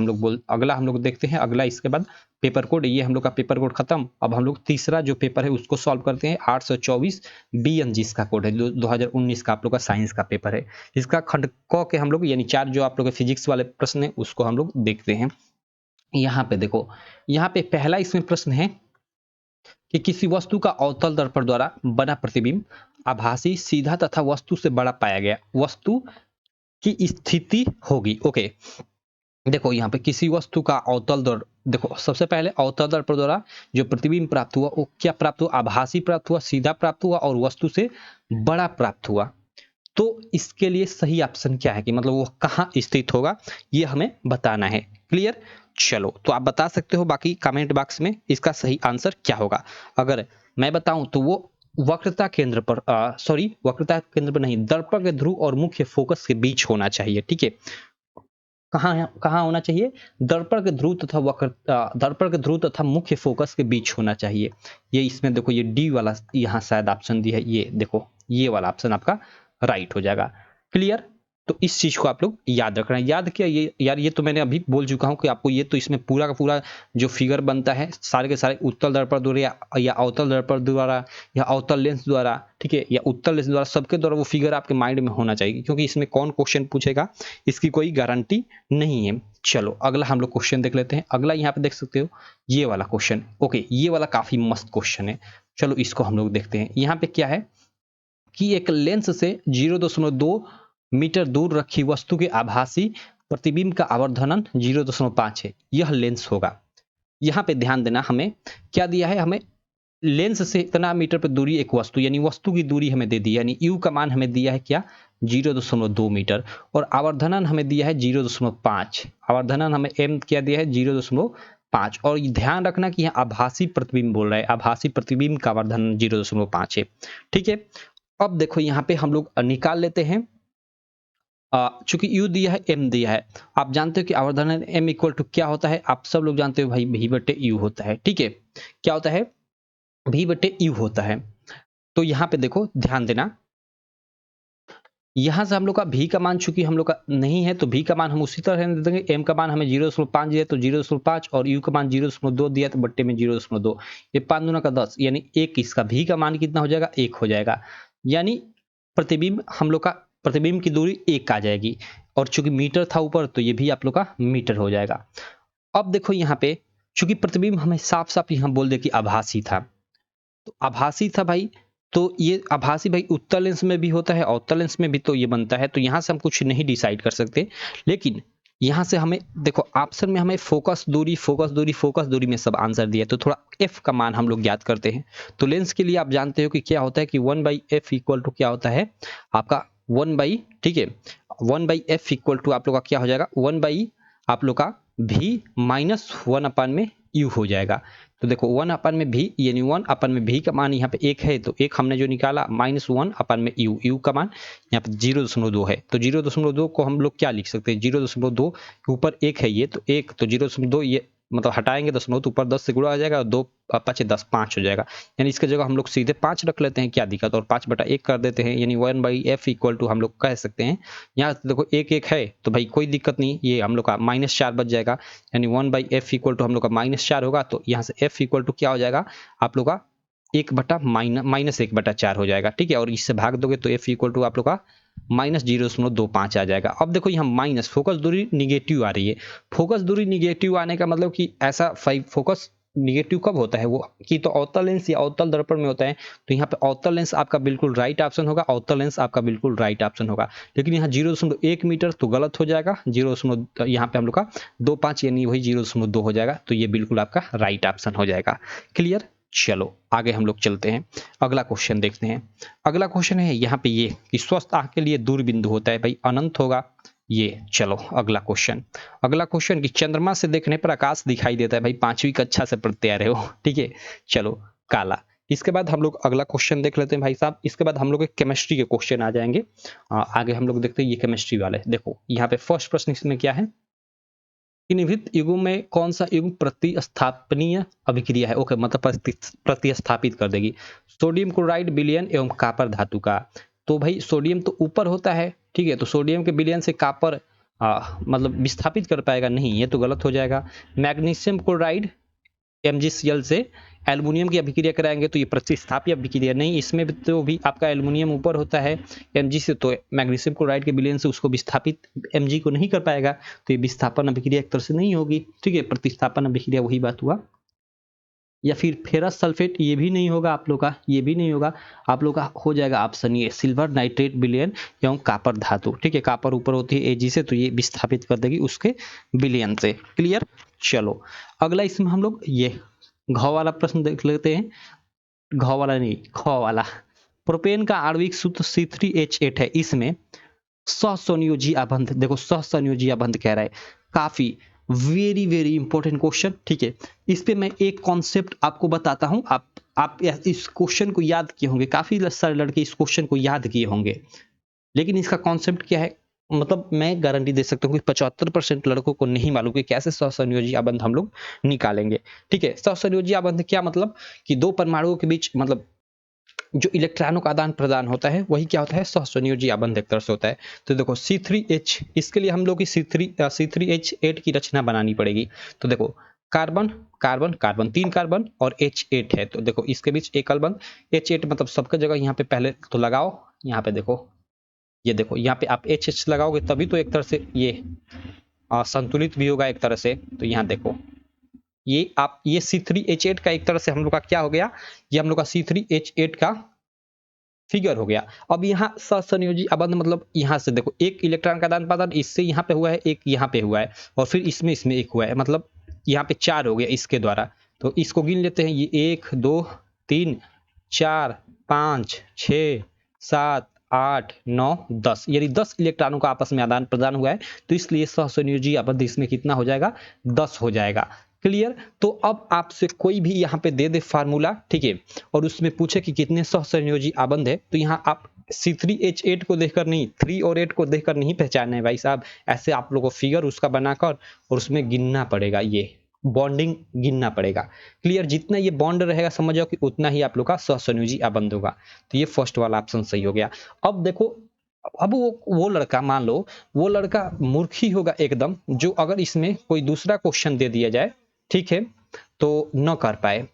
हम लोग देखते हैं। अगला इसके बाद पेपर कोड, ये हम लोग का पेपर कोड खत्म। अब हम लोग तीसरा जो पेपर है उसको सॉल्व करते हैं। 824 BNG का कोड है, 2019 का आप लोग का साइंस का पेपर है। इसका खंड क के हम लोग यानी 4 जो आप लोग के फिजिक्स वाले प्रश्न है उसको हम लोग देखते हैं। यहाँ पे देखो, यहाँ पे पहला इसमें प्रश्न है कि किसी वस्तु का अवतल दर्पण द्वारा बना प्रतिबिंब आभासी, सीधा तथा वस्तु से बड़ा पाया गया वस्तु की स्थिति होगी। ओके, देखो यहाँ पे किसी वस्तु का अवतल दर्पण, देखो सबसे पहले अवतल दर्पण द्वारा जो प्रतिबिंब प्राप्त हुआ वो क्या प्राप्त हुआ, आभासी प्राप्त हुआ, सीधा प्राप्त हुआ और वस्तु से बड़ा प्राप्त हुआ। तो इसके लिए सही ऑप्शन क्या है कि मतलब वो कहाँ स्थित होगा, ये हमें बताना है। क्लियर? चलो तो आप बता सकते हो बाकी कमेंट बॉक्स में इसका सही आंसर क्या होगा। अगर मैं बताऊं तो वो वक्रता केंद्र पर वक्रता केंद्र पर नहीं, दर्पण के ध्रुव और मुख्य फोकस के बीच होना चाहिए। ठीक है, कहाँ होना चाहिए, दर्पण के ध्रुव तथा मुख्य फोकस के बीच होना चाहिए। ये इसमें देखो, ये डी वाला यहाँ शायद ऑप्शन दिया है, ये देखो ये वाला ऑप्शन आपका राइट हो जाएगा। क्लियर? तो इस चीज को आप लोग याद रखना। याद किया ये यार, ये तो मैंने अभी बोल चुका हूँ कि आपको ये तो इसमें पूरा का पूरा जो फिगर बनता है सारे के सारे उत्तल दर्पण द्वारा या अवतल दर्पण द्वारा या अवतल लेंस द्वारा, ठीक है, या उत्तल लेंस द्वारा, सबके द्वारा वो फिगर आपके माइंड में होना चाहिए, क्योंकि इसमें कौन क्वेश्चन पूछेगा इसकी कोई गारंटी नहीं है। चलो अगला हम लोग क्वेश्चन देख लेते हैं। अगला यहाँ पे देख सकते हो ये वाला क्वेश्चन। ओके, ये वाला काफी मस्त क्वेश्चन है। चलो इसको हम लोग देखते हैं। यहाँ पे क्या है कि एक लेंस से 0.2 मीटर दूर रखी वस्तु के आभासी प्रतिबिंब का आवर्धनन 0.5 है। यह लेंस होगा। यहाँ पे ध्यान देना, हमें क्या दिया है, हमें लेंस से इतना मीटर पर दूरी एक वस्तु, यानी वस्तु की दूरी हमें दे दी, यानी यू का मान हमें दिया है क्या, 0.2 मीटर, और आवर्धनन हमें दिया है 0.5। आवर्धनन हमें एम क्या दिया है, 0.5। और ध्यान रखना कि यहाँ आभासी प्रतिबिंब बोल रहा है, आभासी प्रतिबिंब का आवर्धनन 0.5 है। ठीक है, अब देखो यहाँ पे हम लोग निकाल लेते हैं। चूंकि U दिया है, M दिया है, आप जानते हो कि आवर्धन M इक्वल टू क्या होता है, आप सब लोग जानते हो भाई, V बटे U होता है। ठीक है, क्या होता है, V बटे U होता है। तो यहाँ पे देखो ध्यान देना, यहाँ से हम लोग का V का मान चूंकि हम लोग का नहीं है तो V का मान हम उसी तरह दे देंगे। M का मान हमें 0.5 दिया तो 0.5, और U का मान 0.2 दिया तो बट्टे में 0.2, ये 5 दूना का 10, यानी 1। इसका V का मान कितना हो जाएगा, 1 हो जाएगा। यानी प्रतिबिंब हम लोग का प्रतिबिंब की दूरी 1 आ जाएगी, और चूंकि मीटर था ऊपर तो ये भी आप लोग का मीटर हो जाएगा। अब देखो यहाँ पे चूंकि प्रतिबिंब हमें साफ साफ यहाँ बोल दे कि आभासी था, तो आभासी था भाई, तो ये आभासी भाई उत्तल लेंस में भी होता है, अवतल लेंस में भी तो ये बनता है। तो यहाँ से हम कुछ नहीं डिसाइड कर सकते, लेकिन यहाँ से हमें देखो ऑप्शन में हमें फोकस दूरी में सब आंसर दिया, तो थोड़ा f का मान हम लोग ज्ञात करते हैं। तो लेंस के लिए आप जानते हो कि क्या होता है कि 1/f इक्वल टू क्या होता है आपका 1/, ठीक है, 1/f इक्वल टू आप लोग का क्या हो जाएगा, 1/ आप लोग का v माइनस 1/u हो जाएगा। तो देखो 1/v यानी 1/v का मान यहाँ पे 1 है, तो 1 हमने जो निकाला माइनस 1/u, u का मान यहाँ पे 0.2 है। तो 0.2 को हम लोग क्या लिख सकते हैं, 0.2 के ऊपर 1 है ये, तो 1, तो 0.2 ये मतलब हटाएंगे दशमलव तो ऊपर 10 से गुणा आ जाएगा, और 2 5 10 5 हो जाएगा। यानी इसके जगह हम लोग सीधे 5 रख लेते हैं, क्या दिक्कत, और 5/1 कर देते हैं, यानी 1/f इक्वल टू हम लोग कह सकते हैं। यहाँ देखो 1 है तो भाई कोई दिक्कत नहीं, ये हम लोग का -4 बच जाएगा, यानी 1/f इक्वल टू हम लोग का -4 होगा। तो यहाँ से f इक्वल टू क्या हो जाएगा आप लोग का 1/-1/4 हो जाएगा। ठीक है, और इससे भाग दोगे तो f इक्वल टू आप लोग का -0.25 आ जाएगा। अब देखो यहाँ माइनस, फोकस दूरी निगेटिव आ रही है। फोकस दूरी निगेटिव आने का मतलब कि ऐसा फोकस निगेटिव कब होता है, वो कि तो अवतल लेंस या अवतल दर्पण में होता है। तो यहाँ पे अवतल लेंस आपका बिल्कुल राइट ऑप्शन होगा, अवतल लेंस आपका बिल्कुल राइट ऑप्शन होगा। लेकिन यहाँ 0.1 मीटर तो गलत हो जाएगा, यहाँ पे हम लोग का 25 यानी वही 0.2 हो जाएगा। तो ये बिल्कुल आपका राइट ऑप्शन हो जाएगा। क्लियर। चलो आगे हम लोग चलते हैं, अगला क्वेश्चन देखते हैं। अगला क्वेश्चन है यहाँ पे ये कि स्वस्थ आंख के लिए दूर बिंदु होता है भाई, अनंत होगा ये। चलो अगला क्वेश्चन, अगला क्वेश्चन कि चंद्रमा से देखने पर आकाश दिखाई देता है भाई, 5वीं कक्षा से पढ़ते आ रहे हो, ठीक है। चलो काला। इसके बाद हम लोग अगला क्वेश्चन देख लेते हैं भाई साहब। इसके बाद हम लोग केमिस्ट्री के क्वेश्चन आ जाएंगे। आगे हम लोग देखते हैं ये केमिस्ट्री वाले। देखो यहाँ पे फर्स्ट प्रश्न इसमें क्या है, निम्नलिखित युग्म में कौन सा युग्म प्रतिस्थापनीय अभिक्रिया है। ओके, मतलब प्रतिस्थापित कर देगी। सोडियम क्लोराइड विलयन एवं कॉपर धातु का। तो भाई सोडियम तो ऊपर होता है, ठीक है, तो सोडियम के विलयन से कॉपर मतलब विस्थापित कर पाएगा नहीं, ये तो गलत हो जाएगा। मैग्नीशियम क्लोराइड MgCl से एल्युमिनियम की अभिक्रिया कराएंगे तो ये प्रतिस्थापी अभिक्रिया नहीं, इसमें तो भी आपका एल्युमिनियम ऊपर होता है Mg से, तो मैग्नीशियम क्लोराइड के विलयन से उसको विस्थापित Mg को नहीं कर पाएगा, तो ये विस्थापन अभिक्रिया एक तरह से नहीं होगी, ठीक है। प्रतिस्थापन अभिक्रिया वही बात हुआ। या फिर फेरस सल्फेट, ये भी नहीं होगा आप लोग का, ये भी नहीं होगा आप लोग का। हो जाएगा ऑप्शन ये सिल्वर नाइट्रेट विलयन एवं कॉपर धातु, ठीक है। कॉपर ऊपर होती है Ag से, तो ये विस्थापित कर देगी उसके विलयन से। क्लियर। चलो अगला इसमें हम लोग ये घ वाला प्रश्न देख लेते हैं। घ वाला नहीं, ख वाला। प्रोपेन का आणविक सूत्र C3H8 है, इसमें सहसंयोजी आबंध, देखो सहसंयोजी आबंध कह रहा है, काफी वेरी वेरी इंपॉर्टेंट क्वेश्चन, ठीक है। इस पे मैं एक कॉन्सेप्ट आपको बताता हूं, आप इस क्वेश्चन को याद किए होंगे, काफी सारे लड़के इस क्वेश्चन को याद किए होंगे, लेकिन इसका कॉन्सेप्ट क्या है, मतलब मैं गारंटी दे सकता हूँ कि 75% लड़कों को नहीं मालूम कि कैसे सहसंयोजी आबंध हम लोग निकालेंगे, ठीक है। सहसंयोजी आबंध क्या मतलब कि दो परमाणुओं के बीच मतलब जो इलेक्ट्रॉनों का आदान प्रदान होता है वही क्या होता है, सहसंयोजी आबंध एक तरह से होता है। तो देखो C3H, इसके लिए हम लोग की C3H8 की रचना बनानी पड़ेगी। तो देखो कार्बन कार्बन कार्बन, 3 कार्बन और H8 है, तो देखो इसके बीच एकल बंध H8, मतलब सबका जगह यहाँ पे पहले तो लगाओ, यहाँ पे देखो, ये देखो यहाँ पे आप H लगाओगे तभी तो एक तरह से ये संतुलित भी होगा एक तरह से। तो यहाँ देखो ये आप ये C3H8 का एक तरह से हम लोग का क्या हो गया, ये हम लोग का C3H8 का फिगर हो गया। अब यहाँ सहसंयोजी आबंध मतलब यहाँ से देखो एक इलेक्ट्रॉन का आदान प्रदान इससे यहाँ पे हुआ है, एक यहाँ पे हुआ है, और फिर इसमें एक हुआ है, मतलब यहाँ पे 4 हो गया इसके द्वारा। तो इसको गिन लेते हैं, ये 1 2 3 4 5 6 7 8 9 10, यानी 10 इलेक्ट्रॉनों का आपस में आदान प्रदान हुआ है, तो इसलिए सहसंयोजी आबंध इसमें कितना हो जाएगा, 10 हो जाएगा। क्लियर। तो अब आपसे कोई भी यहाँ पे दे दे फार्मूला, ठीक है, और उसमें पूछे कि कितने सहसंयोजी आबंध है, तो यहाँ आप C3H8 को देखकर नहीं, 3 और 8 को देखकर नहीं पहचानना है भाई साहब, ऐसे आप लोगों को फिगर उसका बनाकर और उसमें गिनना पड़ेगा, ये बॉन्डिंग गिनना पड़ेगा। क्लियर। जितना ये बॉन्ड रहेगा समझ जाओ कि उतना ही आप लोग का सहसंयोजी आबंध होगा। तो ये फर्स्ट वाला ऑप्शन सही हो गया। अब देखो, अब वो लड़का, मान लो वो लड़का मूर्ख ही होगा एकदम, जो अगर इसमें कोई दूसरा क्वेश्चन दे दिया जाए, ठीक है, तो न कर पाए।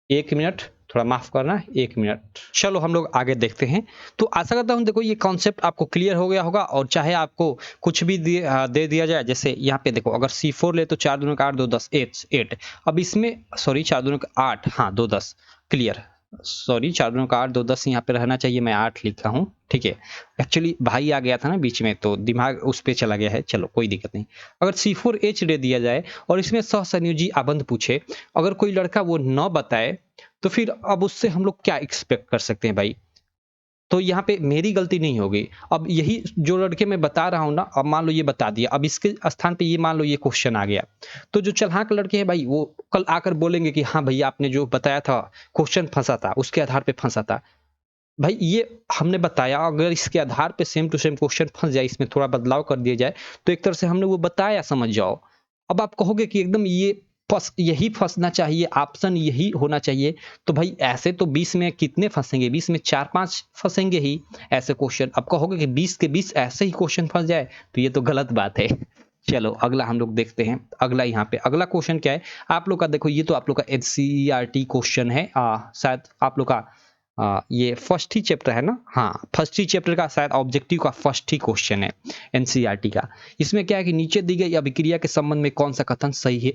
1 मिनट, थोड़ा माफ करना, 1 मिनट। चलो हम लोग आगे देखते हैं। तो आशा करता हूं देखो ये कॉन्सेप्ट आपको क्लियर हो गया होगा, और चाहे आपको कुछ भी दे दिया जाए, जैसे यहाँ पे देखो अगर C4 ले तो 4 दूनी का 8 2 10 8। अब इसमें सॉरी 4 दूनी का 8, हाँ 2 10, क्लियर, सॉरी 4 दूनी का 8 2 10 यहाँ पे रहना चाहिए, मैं 8 लिखा हूँ, ठीक है। एक्चुअली भाई आ गया था ना बीच में, तो दिमाग उस पर चला गया है, चलो कोई दिक्कत नहीं। अगर C4H दे दिया जाए और इसमें सहसंयोजी आबंध पूछे, अगर कोई लड़का वो न बताए, तो फिर अब उससे हम लोग क्या एक्सपेक्ट कर सकते हैं भाई। तो यहाँ पे मेरी गलती नहीं होगी। अब यही जो लड़के मैं बता रहा हूँ ना, अब मान लो ये बता दिया, अब इसके स्थान पे ये मान लो ये क्वेश्चन आ गया, तो जो चालाक लड़के हैं भाई वो कल आकर बोलेंगे कि हाँ भैया आपने जो बताया था क्वेश्चन फंसा था, उसके आधार पे फंसा था। भाई ये हमने बताया, अगर इसके आधार पे सेम टू सेम क्वेश्चन फंस जाए, इसमें थोड़ा बदलाव कर दिया जाए, तो एक तरह से हमने वो बताया समझ जाओ। अब आप कहोगे कि एकदम ये यही फंसना चाहिए, ऑप्शन यही होना चाहिए, तो भाई ऐसे तो 20 में कितने फंसेंगे, 20 में 4-5 फंसेंगे ही ऐसे क्वेश्चन। अब कहोगे कि 20 के 20 ऐसे ही क्वेश्चन फंस जाए, तो ये तो गलत बात है। चलो अगला हम लोग देखते हैं। अगला यहाँ पे अगला क्वेश्चन क्या है आप लोग का, देखो ये तो आप लोग का NCERT क्वेश्चन है, शायद आप लोग का ये फर्स्ट ही चैप्टर है ना, हाँ फर्स्ट ही चैप्टर का शायद ऑब्जेक्टिव का फर्स्ट ही क्वेश्चन है एनसीईआरटी का। इसमें क्या है कि नीचे दी गई अभिक्रिया के संबंध में कौन सा कथन सही है,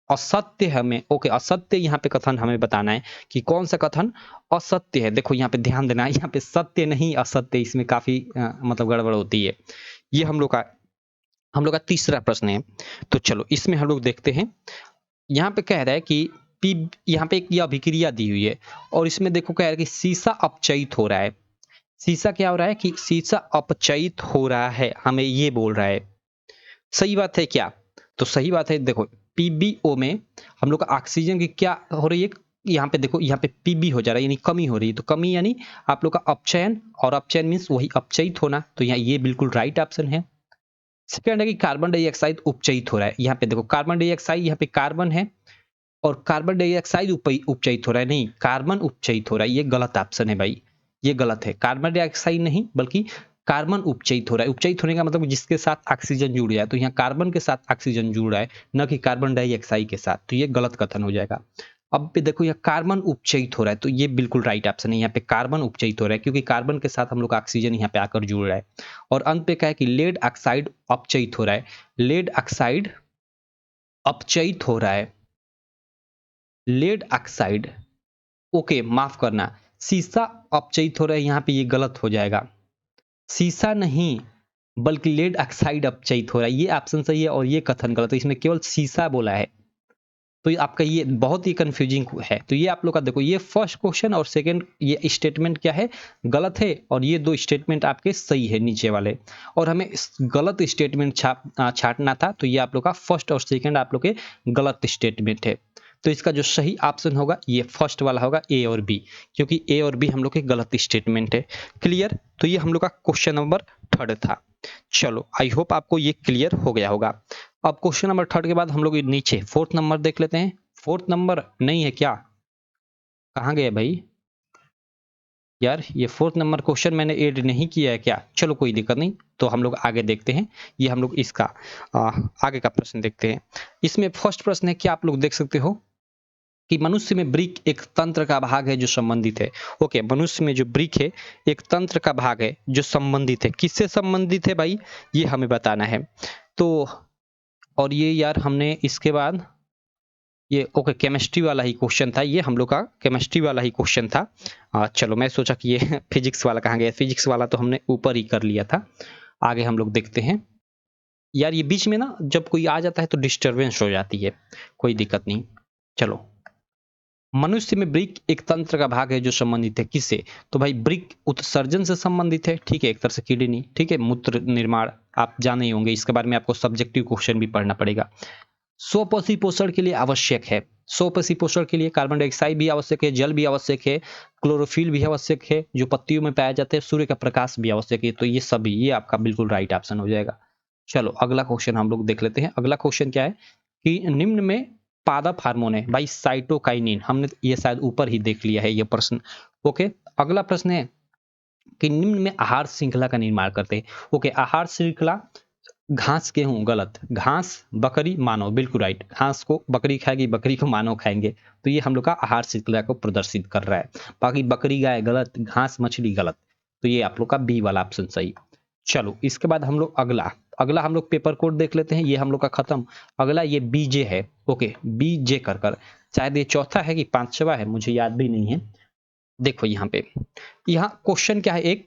असत्य है हमें, ओके असत्य यहाँ पे कथन हमें बताना है कि कौन सा कथन असत्य है। देखो यहाँ पे ध्यान देना है, यहाँ पे सत्य नहीं असत्य, इसमें काफी मतलब गड़बड़ होती है। ये हम लोग का तीसरा प्रश्न है। तो चलो इसमें हम लोग देखते हैं। यहाँ पे कह रहा है कि पी, यहाँ पे एक ये अभिक्रिया दी हुई है और इसमें देखो कह रहा है कि सीसा अपचयित हो रहा है। सीसा क्या हो रहा है कि सीसा अपचयित हो रहा है, हमें ये बोल रहा है। सही बात है क्या? तो सही बात है। देखो पीबीओ में हम लोग का ऑक्सीजन की क्या हो रही है, यहाँ पे देखो यहाँ पे पीबी हो जा रहा है यानी कमी हो रही है। तो कमी यानी आप लोग का अपचयन, और अपचयन मीन्स वही अपचयित होना। तो यहाँ ये बिल्कुल राइट ऑप्शन है। सेकंड है कि कार्बन डाइऑक्साइड उपचयित हो रहा है। यहाँ पे देखो कार्बन डाइऑक्साइड, यहाँ पे कार्बन है और कार्बन डाइऑक्साइड उपचयित हो रहा है, नहीं कार्बन उपचयित हो रहा है। ये गलत ऑप्शन है भाई, ये गलत है। कार्बन डाइऑक्साइड नहीं बल्कि कार्बन उपचयित हो रहा है। उपचयित होने का मतलब जिसके साथ ऑक्सीजन जुड़ जाए, तो यहाँ कार्बन के साथ ऑक्सीजन जुड़ रहा है, न कि कार्बन डाइऑक्साइड के साथ। तो ये गलत कथन हो जाएगा। अब पे देखो यहाँ कार्बन उपचयित हो रहा है, तो ये बिल्कुल राइट ऑप्शन है। यहाँ पे कार्बन उपचयित हो रहा है क्योंकि कार्बन के साथ हम लोग का ऑक्सीजन यहाँ पे आकर जुड़ रहा है। और अंत पे क्या है कि लेड ऑक्साइड अपचयित हो रहा है। लेड ऑक्साइड अपचयित हो रहा है, लेड ऑक्साइड, ओके माफ करना, सीसा अपचयित हो रहा है, यहाँ पे ये गलत हो जाएगा। सीसा नहीं बल्कि लेड ऑक्साइड अपचयित हो रहा है, ये ऑप्शन सही है और ये कथन गलत है। इसमें केवल सीसा बोला है, तो ये आपका ये बहुत ही कंफ्यूजिंग है। तो ये आप लोग का देखो, ये फर्स्ट क्वेश्चन और सेकंड ये स्टेटमेंट क्या है, गलत है, और ये दो स्टेटमेंट आपके सही है नीचे वाले। और हमें गलत स्टेटमेंट छाटना था, तो ये आप लोग का फर्स्ट और सेकंड आप लोग के गलत स्टेटमेंट है। तो इसका जो सही ऑप्शन होगा ये फर्स्ट वाला होगा, ए और बी, क्योंकि ए और बी हम लोग के गलत स्टेटमेंट है। क्लियर? तो ये हम लोग का क्वेश्चन नंबर 3 था। चलो आई होप आपको ये क्लियर हो गया होगा। अब क्वेश्चन नंबर 3 के बाद हम लोग नीचे 4th नंबर देख लेते हैं। 4th नंबर नहीं है क्या, कहाँ गए भाई यार? ये 4th नंबर क्वेश्चन मैंने ऐड नहीं किया है क्या? चलो कोई दिक्कत नहीं, तो हम लोग आगे देखते हैं। ये हम लोग इसका आगे का प्रश्न देखते हैं। इसमें फर्स्ट प्रश्न है, क्या आप लोग देख सकते हो कि मनुष्य में ब्रिक एक तंत्र का भाग है जो संबंधित है। ओके, मनुष्य में जो ब्रिक है एक तंत्र का भाग है जो संबंधित है। किससे संबंधित है भाई, ये हमें बताना है। तो और ये यार हमने इसके बाद ये ओके केमिस्ट्री वाला ही क्वेश्चन था, ये हम लोग का केमिस्ट्री वाला ही क्वेश्चन था। चलो मैं सोचा कि ये फिजिक्स वाला कहाँ गया, फिजिक्स वाला तो हमने ऊपर ही कर लिया था। आगे हम लोग देखते हैं। यार ये बीच में ना जब कोई आ जाता है तो डिस्टरबेंस हो जाती है, कोई दिक्कत नहीं। चलो, मनुष्य में ब्रिक एक तंत्र का भाग है जो संबंधित है किससे? तो भाई ब्रिक उत्सर्जन से संबंधित है, ठीक है, एक तरह से किडनी, ठीक है, मूत्र निर्माण आप जाने ही होंगे, इसके बारे में आपको सब्जेक्टिव क्वेश्चन भी पढ़ना पड़ेगा। स्वपसी पोषण के लिए आवश्यक है, स्वपसी पोषण के लिए कार्बन डाइऑक्साइड भी आवश्यक है, जल भी आवश्यक है, क्लोरोफिल भी आवश्यक है जो पत्तियों में पाया जाता है, सूर्य का प्रकाश भी आवश्यक है। तो ये सभी, ये आपका बिल्कुल राइट ऑप्शन हो जाएगा। चलो अगला क्वेश्चन हम लोग देख लेते हैं। अगला क्वेश्चन क्या है कि निम्न में पादप हार्मोन है भाई साइटोकाइनिन, हमने ये शायद ऊपर ही देख लिया है ये प्रश्न। ओके, अगला प्रश्न है कि निम्न में आहार श्रृंखला का निर्माण करते हैं। ओके, आहार श्रृंखला घास गेहूं गलत, घास बकरी मानव बिल्कुल राइट, घास को बकरी खाएगी, बकरी को मानव खाएंगे। तो ये हम लोग का आहार श्रृंखला को प्रदर्शित कर रहा है। बाकी बकरी गाय गलत, घास मछली गलत। तो ये आप लोग का बी वाला ऑप्शन सही। चलो इसके बाद हम लोग अगला अगला हम लोग पेपर कोड देख लेते हैं। ये हम लोग का खत्म। अगला ये बीजे है। ओके, बीजे कर कर, शायद ये चौथा है कि पांचवा है, मुझे याद भी नहीं है। देखो यहाँ पे, यहाँ क्वेश्चन क्या है, एक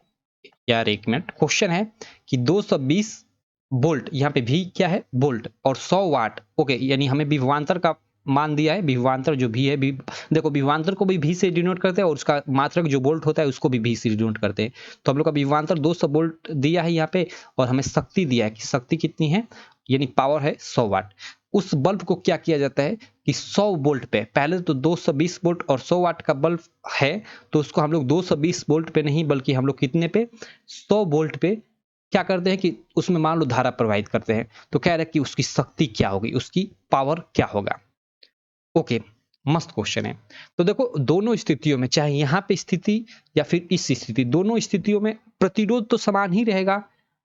यार एक मिनट, क्वेश्चन है कि 220 वोल्ट, यहाँ पे भी क्या है वोल्ट, और 100 वाट। ओके, यानी हमें विभवांतर का मान दिया है, विभवांतर जो भी है देखो विभवांतर को भी से डिनोट करते हैं और उसका मात्रक जो वोल्ट होता है उसको भी से डिनोट करते हैं। तो हम लोग का विभवांतर 200 वोल्ट दिया है यहाँ पे, और हमें शक्ति दिया है कि शक्ति कितनी है, यानी पावर है 100 वाट। उस बल्ब को क्या किया जाता है कि 100 वोल्ट पे, पहले तो 220 वोल्ट और 100 वाट का बल्ब है, तो उसको हम लोग 220 वोल्ट पे नहीं बल्कि हम लोग कितने पे, 100 वोल्ट पे क्या करते हैं कि उसमें मान लो धारा प्रवाहित करते हैं। तो कह रहे हैं कि उसकी शक्ति क्या होगी, उसकी पावर क्या होगा। ओके, मस्त क्वेश्चन है। तो देखो दोनों स्थितियों में, चाहे यहाँ पे स्थिति या फिर इस स्थिति, दोनों स्थितियों में प्रतिरोध तो समान ही रहेगा।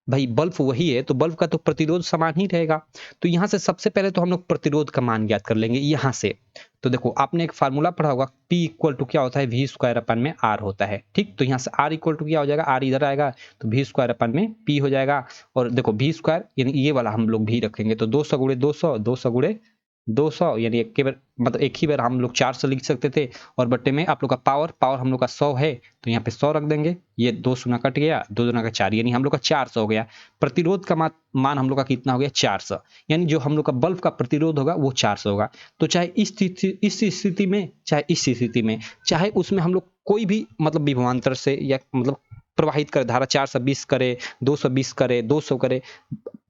भाई बल्ब वही है तो बल्ब का तो प्रतिरोध समान ही रहेगा। तो यहाँ से सबसे पहले तो हम लोग प्रतिरोध का मान ज्ञात कर लेंगे यहाँ से। तो देखो आपने एक फार्मूला पढ़ा होगा, P इक्वल टू क्या होता है, वी स्क्वायर अपन में R होता है। ठीक, तो यहाँ से R इक्वल टू क्या हो जाएगा, R इधर आएगा तो वी स्क्वायर अपन में P हो जाएगा। और देखो वी स्क्वायर यानी ये वाला हम लोग भी रखेंगे तो 200 गुणे 200, 200 गुणे 200 यानी एक के बार मतलब एक ही बार हम लोग 400 लिख सकते थे। और बट्टे में आप लोग का पावर हम लोग का 100 है तो यहाँ पे 100 रख देंगे। ये 2 शून्य कट गया, 2 दूना का 4 यानी हम लोग का 400 हो गया। प्रतिरोध का मान हम लोग का कितना हो गया, 400। यानी जो हम लोग का बल्ब का प्रतिरोध होगा वो 400 होगा। तो चाहे इस स्थिति में, चाहे इस स्थिति में, चाहे उसमें हम लोग कोई भी मतलब विभवांतर से या मतलब प्रवाहित करे धारा 420 करे, 220 करे, 200 करे,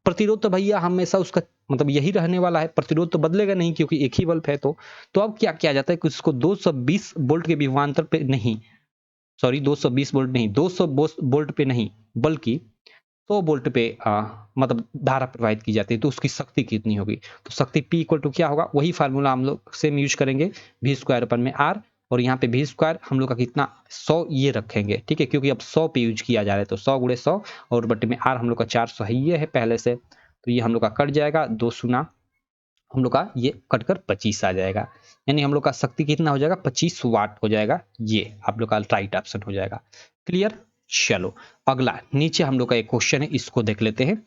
प्रतिरोध तो भैया हमेशा उसका मतलब यही रहने वाला है, प्रतिरोध तो बदलेगा नहीं क्योंकि एक ही बल्ब है। तो अब क्या किया जाता है कि उसको 220 वोल्ट के विभवांतर पे नहीं, सॉरी 220 वोल्ट नहीं, 200 वोल्ट पे नहीं बल्कि 100 वोल्ट पे मतलब धारा प्रवाहित की जाती है। तो उसकी शक्ति कितनी होगी, तो शक्ति P इक्वल टू क्या होगा, वही फार्मूला हम लोग सेम यूज करेंगे, वी स्क्वायर अपन में R। और यहाँ पे वी स्क्वायर हम लोग का कितना 100 ये रखेंगे, ठीक है, क्योंकि अब 100 पे यूज किया जा रहा है तो 100 गुणे 100 और बटे में R हम लोग का 400 है, ये है पहले से। तो ये हम लोग का कट जाएगा, 2 शून्य हम लोग का ये कटकर 25 आ जाएगा। यानी हम लोग का शक्ति कितना हो जाएगा, 25 वाट हो जाएगा। ये आप लोग का राइट ऑप्शन हो जाएगा। क्लियर। चलो अगला नीचे हम लोग का एक क्वेश्चन है, इसको देख लेते हैं।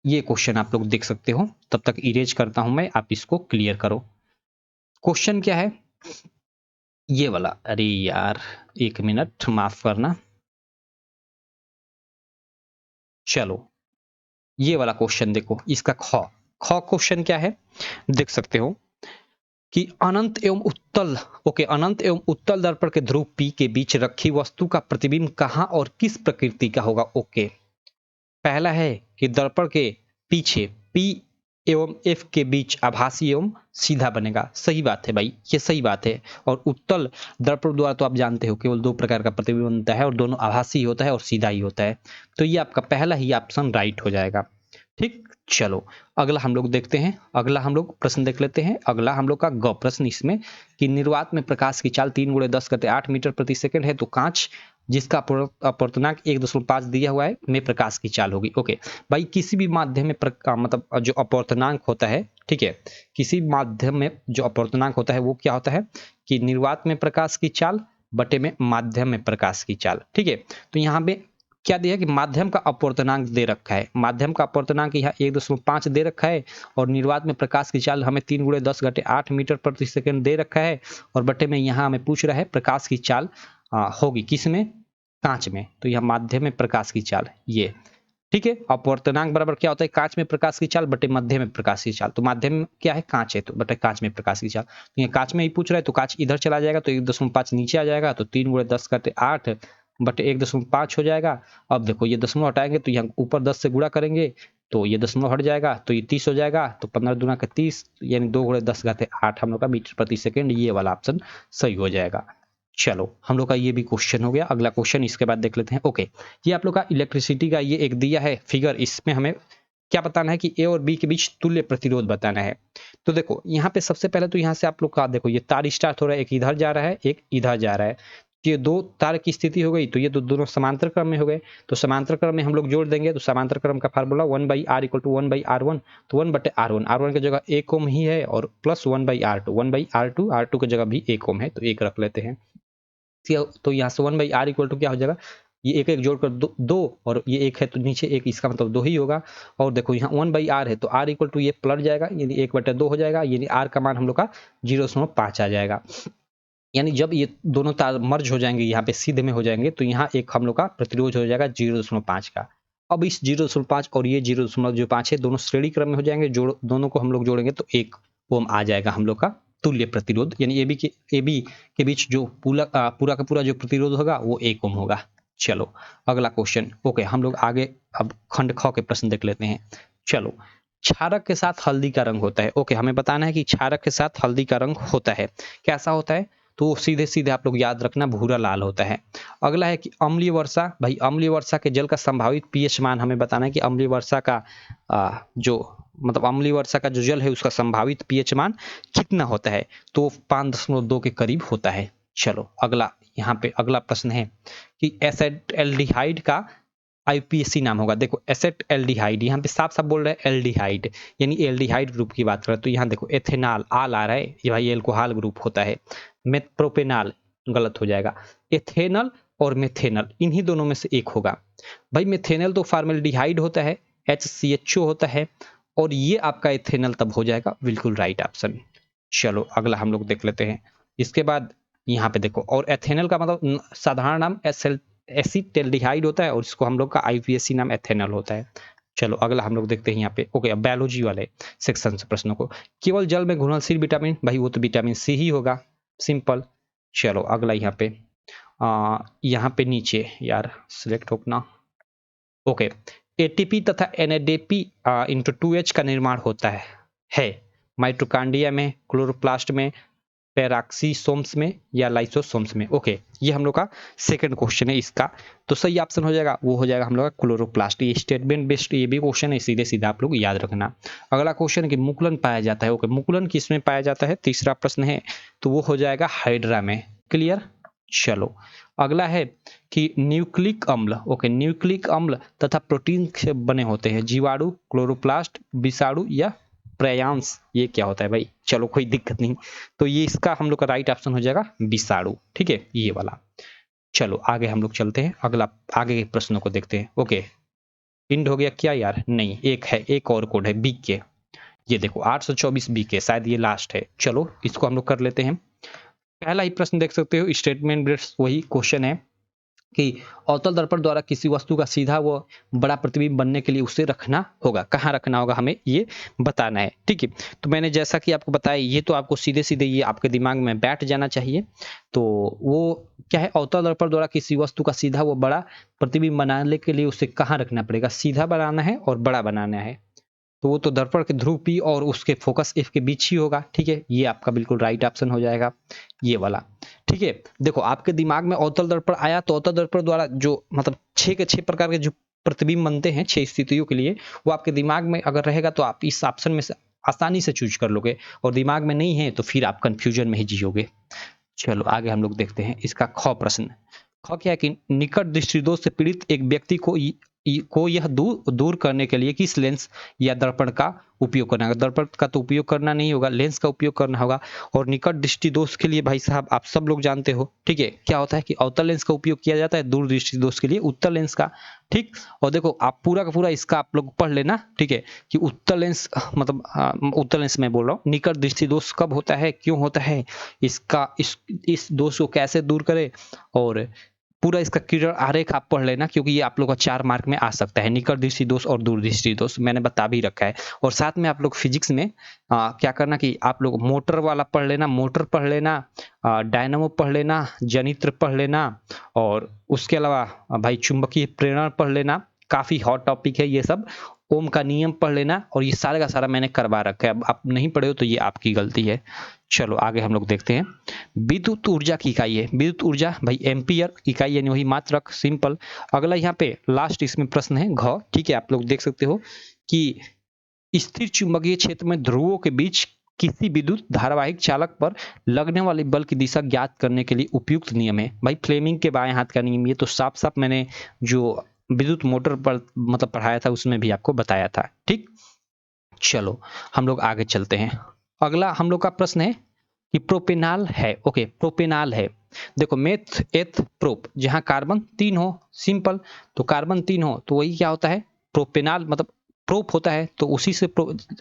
ये क्वेश्चन आप लोग देख सकते हो, तब तक इरेज करता हूं मैं, आप इसको क्लियर करो। क्वेश्चन क्या है ये वाला, अरे यार एक मिनट माफ करना। चलो ये वाला क्वेश्चन देखो, इसका ख क्वेश्चन क्या है देख सकते हो कि अनंत एवं उत्तल, ओके, अनंत एवं उत्तल दर्पण के ध्रुव P के बीच रखी वस्तु का प्रतिबिंब कहां और किस प्रकृति का होगा। ओके, पहला है कि दर्पण के पीछे P एवं F के बीच आभासी एवं सीधा बनेगा। सही बात है भाई, ये सही बात है। और उत्तल दर्पण द्वारा तो आप जानते हो केवल 2 प्रकार का प्रतिबिंब बनता है और दोनों आभासी होता है और सीधा ही होता है। तो ये आपका पहला ही ऑप्शन राइट हो जाएगा। ठीक, चलो अगला हम लोग देखते हैं, अगला हम लोग प्रश्न देख लेते हैं। अगला हम लोग का ग प्रश्न इसमें कि निर्वात में प्रकाश की चाल 3 गुणे 10⁻8 मीटर प्रति सेकंड है तो कांच जिसका अपवर्तनांक 1.5 दिया हुआ है में प्रकाश की चाल होगी। ओके भाई, किसी भी माध्यम में मतलब जो अपवर्तनांक होता है, ठीक है, किसी माध्यम में जो अपवर्तनांक होता है वो क्या होता है कि निर्वात में प्रकाश की चाल बटे में माध्यम में प्रकाश की चाल। ठीक है, तो यहाँ पे क्या दिया कि माध्यम का अपवर्तनांक दे रखा है, माध्यम का अपवर्तनांक यहाँ 1.5 दे रखा है और निर्वात में प्रकाश की चाल हमें 3 गुणे 10⁻8 मीटर प्रति सेकंड दे रखा है। और बटे में यहाँ हमें पूछ रहा है प्रकाश की चाल होगी किस में, कांच में। तो यह माध्यम में प्रकाश की चाल ये, ठीक है। अपवर्तनांक बराबर क्या होता है, कांच में प्रकाश की चाल बटे मध्य में प्रकाश की चाल। तो माध्यम क्या है, कांच है, तो बटे कांच में प्रकाश की चाल। तो ये कांच में ही पूछ रहा है तो कांच इधर चला जाएगा तो 1.5 नीचे आ जाएगा तो 3 गुणे 10⁻8 बटे 1.5 हो जाएगा। अब देखो ये दशमलव हटाएंगे तो यहाँ ऊपर 10 से गुणा करेंगे तो ये दशमलव हट जाएगा तो ये 30 हो जाएगा। तो 15 दूना का 30 यानी 2 गुणे 10⁻8 हम लोग का मीटर प्रति सेकंड, ये वाला ऑप्शन सही हो जाएगा। चलो हम लोग का ये भी क्वेश्चन हो गया। अगला क्वेश्चन इसके बाद देख लेते हैं। ओके, ये आप लोग का इलेक्ट्रिसिटी का ये एक दिया है फिगर, इसमें हमें क्या बताना है कि ए और बी के बीच तुल्य प्रतिरोध बताना है। तो देखो यहाँ पे सबसे पहले तो यहाँ से आप लोग का देखो ये तार स्टार्ट हो रहा है, एक इधर जा रहा है एक इधर जा रहा है। ये 2 तार की स्थिति हो गई तो ये दोनों समांतर क्रम में हो गए। तो समांतर क्रम में हम लोग जोड़ देंगे तो समांतर क्रम का फार्मूला 1/r = 1/r1। तो 1/r1, r1 की जगह 1 ओम ही है और प्लस 1/r2, 1/r2, r2 की जगह भी 1 ओम है तो 1 रख लेते हैं। तो यहाँ से 1/r = क्या हो जाएगा, ये एक जोड़कर 2 और ये 1 है तो नीचे 1, इसका मतलब 2 ही होगा। और देखो यहाँ 1/r है तो r = ये पलट जाएगा यानी 1/2 हो जाएगा, यानी r का मान हम लोग का 0.5 आ जाएगा। यानी जब ये दोनों तार मर्ज हो जाएंगे यहाँ पे सीधे में हो जाएंगे तो यहाँ एक हम लोग का प्रतिरोध हो जाएगा 0.5 का। अब इस 0.5 और ये 0.5 है दोनों श्रेणी क्रम में हो जाएंगे, दोनों को हम लोग जोड़ेंगे तो 1 ओम आ जाएगा हम लोग का तुल्य प्रतिरोध। यानी ए बी के बीच जो पूरा का पूरा जो प्रतिरोध होगा वो 1 ओम होगा। चलो अगला क्वेश्चन। ओके, हम लोग आगे अब खंड ख के प्रश्न देख लेते हैं। चलो, क्षारक के साथ हल्दी का रंग होता है। ओके, हमें बताना है कि क्षारक के साथ हल्दी का रंग होता है, कैसा होता है, तो सीधे सीधे आप लोग याद रखना भूरा लाल होता है। अगला है कि अम्लीय वर्षा, भाई अम्लीय वर्षा के जल का संभावित पीएच मान हमें बताना है कि अम्लीय वर्षा का जो मतलब अम्लीय वर्षा का जो जल है उसका संभावित पीएच मान कितना होता है, तो 5.2 के करीब होता है। चलो अगला यहाँ पे अगला प्रश्न है कि एसिड एल्डिहाइड का आईपीएसी नाम होगा। देखो एसेट एल्डिहाइड, यहाँ पे साफ साफ बोल रहा है एल्डिहाइड, यानी एल्डिहाइड ग्रुप की बात करें तो यहाँ देखो एथेनॉल आल आ रहा है, ये भाई एल्कोहल ग्रुप होता है। प्रोपेनॉल गलत हो जाएगा। एथेनॉल और मेथेनॉल इन्हीं दोनों में से एक होगा। भाई मेथेनॉल तो फॉर्मेल्डिहाइड होता है, HCHO होता है, और ये आपका एथेनॉल तब हो जाएगा बिल्कुल राइट ऑप्शन। चलो अगला हम लोग देख लेते हैं। इसके बाद यहाँ पे देखो, और एथेनॉल का मतलब साधारण नाम एसिटेल्डिहाइड होता है, और इसको हम लोग का आईपीएसी नाम एथेनॉल होता है। चलो अगला हम लोग देखते हैं यहाँ पे। ओके, अब बायोलॉजी वाले सेक्शन से प्रश्नों को। केवल जल में घुलनशील विटामिन, भाई वो तो विटामिन सी ही होगा, सिंपल। चलो अगला यहाँ पे नीचे यार सिलेक्ट होना। ओके, एटीपी तथा एनएडीपी इंटू 2H का निर्माण होता है माइटोकॉन्ड्रिया में, क्लोरोप्लास्ट में, पैराक्सीसोम्स में या लाइसोसोम्स में। ओके, ये हम लोग का सेकंड क्वेश्चन है इसका, तो सही ऑप्शन हो जाएगा वो हो जाएगा हम लोग का क्लोरोप्लास्ट। ये स्टेटमेंट बेस्ड ये भी क्वेश्चन है, सीधे सीधा आप लोग याद रखना। अगला क्वेश्चन है कि मुकुलन पाया जाता है। ओके, मुकुलन किस में पाया जाता है, तीसरा प्रश्न है, तो वो हो जाएगा हाइड्रा में। क्लियर। चलो अगला है कि न्यूक्लिक अम्ल। ओके, न्यूक्लिक अम्ल तथा प्रोटीन से बने होते हैं जीवाणु, क्लोरोप्लास्ट, विषाणु या प्रयांश। ये क्या होता है भाई, चलो कोई दिक्कत नहीं, तो ये इसका हम लोग का राइट ऑप्शन हो जाएगा विषाणु। ठीक है, ये वाला। चलो आगे हम लोग चलते हैं, अगला आगे के प्रश्नों को देखते हैं। ओके, इंड हो गया क्या यार, नहीं एक है, एक और कोड है बी के। ये देखो 824 बी के, शायद ये लास्ट है। चलो इसको हम लोग कर लेते हैं। पहला ही प्रश्न देख सकते हो, स्टेटमेंट बेस्ड वही क्वेश्चन है कि अवतल दर्पण द्वारा किसी वस्तु का सीधा व बड़ा प्रतिबिंब बनने के लिए उसे रखना होगा, कहाँ रखना होगा हमें ये बताना है। ठीक है, तो मैंने जैसा कि आपको बताया, ये तो आपको सीधे सीधे ये आपके दिमाग में बैठ जाना चाहिए। तो वो क्या है, अवतल दर्पण द्वारा किसी वस्तु का सीधा व बड़ा प्रतिबिंब बनाने के लिए उसे कहाँ रखना पड़ेगा, सीधा बनाना है और बड़ा बनाना है, तो वो तो दर्पण के ध्रुव P और उसके फोकस F के बीच ही होगा। ठीक है, ये आपका बिल्कुल राइट ऑप्शन हो जाएगा, ये वाला। ठीक है, देखो आपके दिमाग में अवतल दर्पण आया, तो अवतल दर्पण द्वारा जो मतलब 6 के 6 प्रकार के जो प्रतिबिंब बनते हैं 6 स्थितियों के लिए, वो आपके दिमाग में अगर रहेगा तो आप इस ऑप्शन में से आसानी से चूज कर लोगे, और दिमाग में नहीं है तो फिर आप कंफ्यूजन में ही जियोगे। चलो आगे हम लोग देखते हैं इसका ख प्रश्न। ख क्या है कि निकट दृष्टिदोष से पीड़ित एक व्यक्ति को यह दूर करने के लिए किस लेंस या दर्पण का उपयोग करना होगा। दर्पण का तो उपयोग करना नहीं होगा, लेंस का उपयोग करना होगा। और निकट दृष्टि दोष के लिए भाई साहब आप सब लोग जानते हो, ठीक है, क्या होता है कि अवतल लेंस का उपयोग किया जाता है, दूर दृष्टि दोष के लिए उत्तल लेंस का। ठीक, और देखो आप पूरा का पूरा इसका आप लोग पढ़ लेना, ठीक है, कि उत्तल लेंस मतलब उत्तल लेंस मैं बोल रहा हूँ, निकट दृष्टि दोष कब होता है, क्यों होता है, इसका इस दोष को कैसे दूर करें, और पूरा इसका किरण आरेख आप पढ़ लेना, क्योंकि ये आप लोग का 4 मार्क में आ सकता है। निकट दृष्टि दोष और दूर दृष्टि दोष मैंने बता भी रखा है। और साथ में आप लोग फिजिक्स में क्या करना कि आप लोग मोटर वाला पढ़ लेना, मोटर पढ़ लेना, डायनामो पढ़ लेना, जनित्र पढ़ लेना, और उसके अलावा भाई चुंबकीय प्रेरण पढ़ लेना, काफ़ी हॉट टॉपिक है ये सब। ओम का नियम पढ़ लेना, और ये सारे का सारा मैंने करवा रखा है। अब आप नहीं पढ़े हो तो ये आपकी गलती है। चलो आगे हम लोग देखते हैं। विद्युत ऊर्जा की इकाई है, विद्युत ऊर्जा भाई एम्पियर इकाई यानी वही मात्रक, सिंपल। अगला यहाँ पे लास्ट इसमें प्रश्न है घ। ठीक है, आप लोग देख सकते हो कि स्थिर चुंबकीय क्षेत्र में ध्रुवों के बीच किसी विद्युत धारावाहिक चालक पर लगने वाले बल की दिशा ज्ञात करने के लिए उपयुक्त नियम है। भाई फ्लेमिंग के बाएं हाथ का नियम, ये तो साफ साफ मैंने जो विद्युत मोटर पर मतलब पढ़ाया था उसमें भी आपको बताया था। ठीक, चलो हम लोग आगे चलते हैं। अगला हम लोग का प्रश्न है कि प्रोपेनॉल है। ओके, प्रोपेनॉल है, देखो मेथ एथ प्रोप, जहां कार्बन 3 हो, सिंपल, तो कार्बन 3 हो तो वही क्या होता है, प्रोपेनॉल मतलब प्रोप होता है, तो उसी से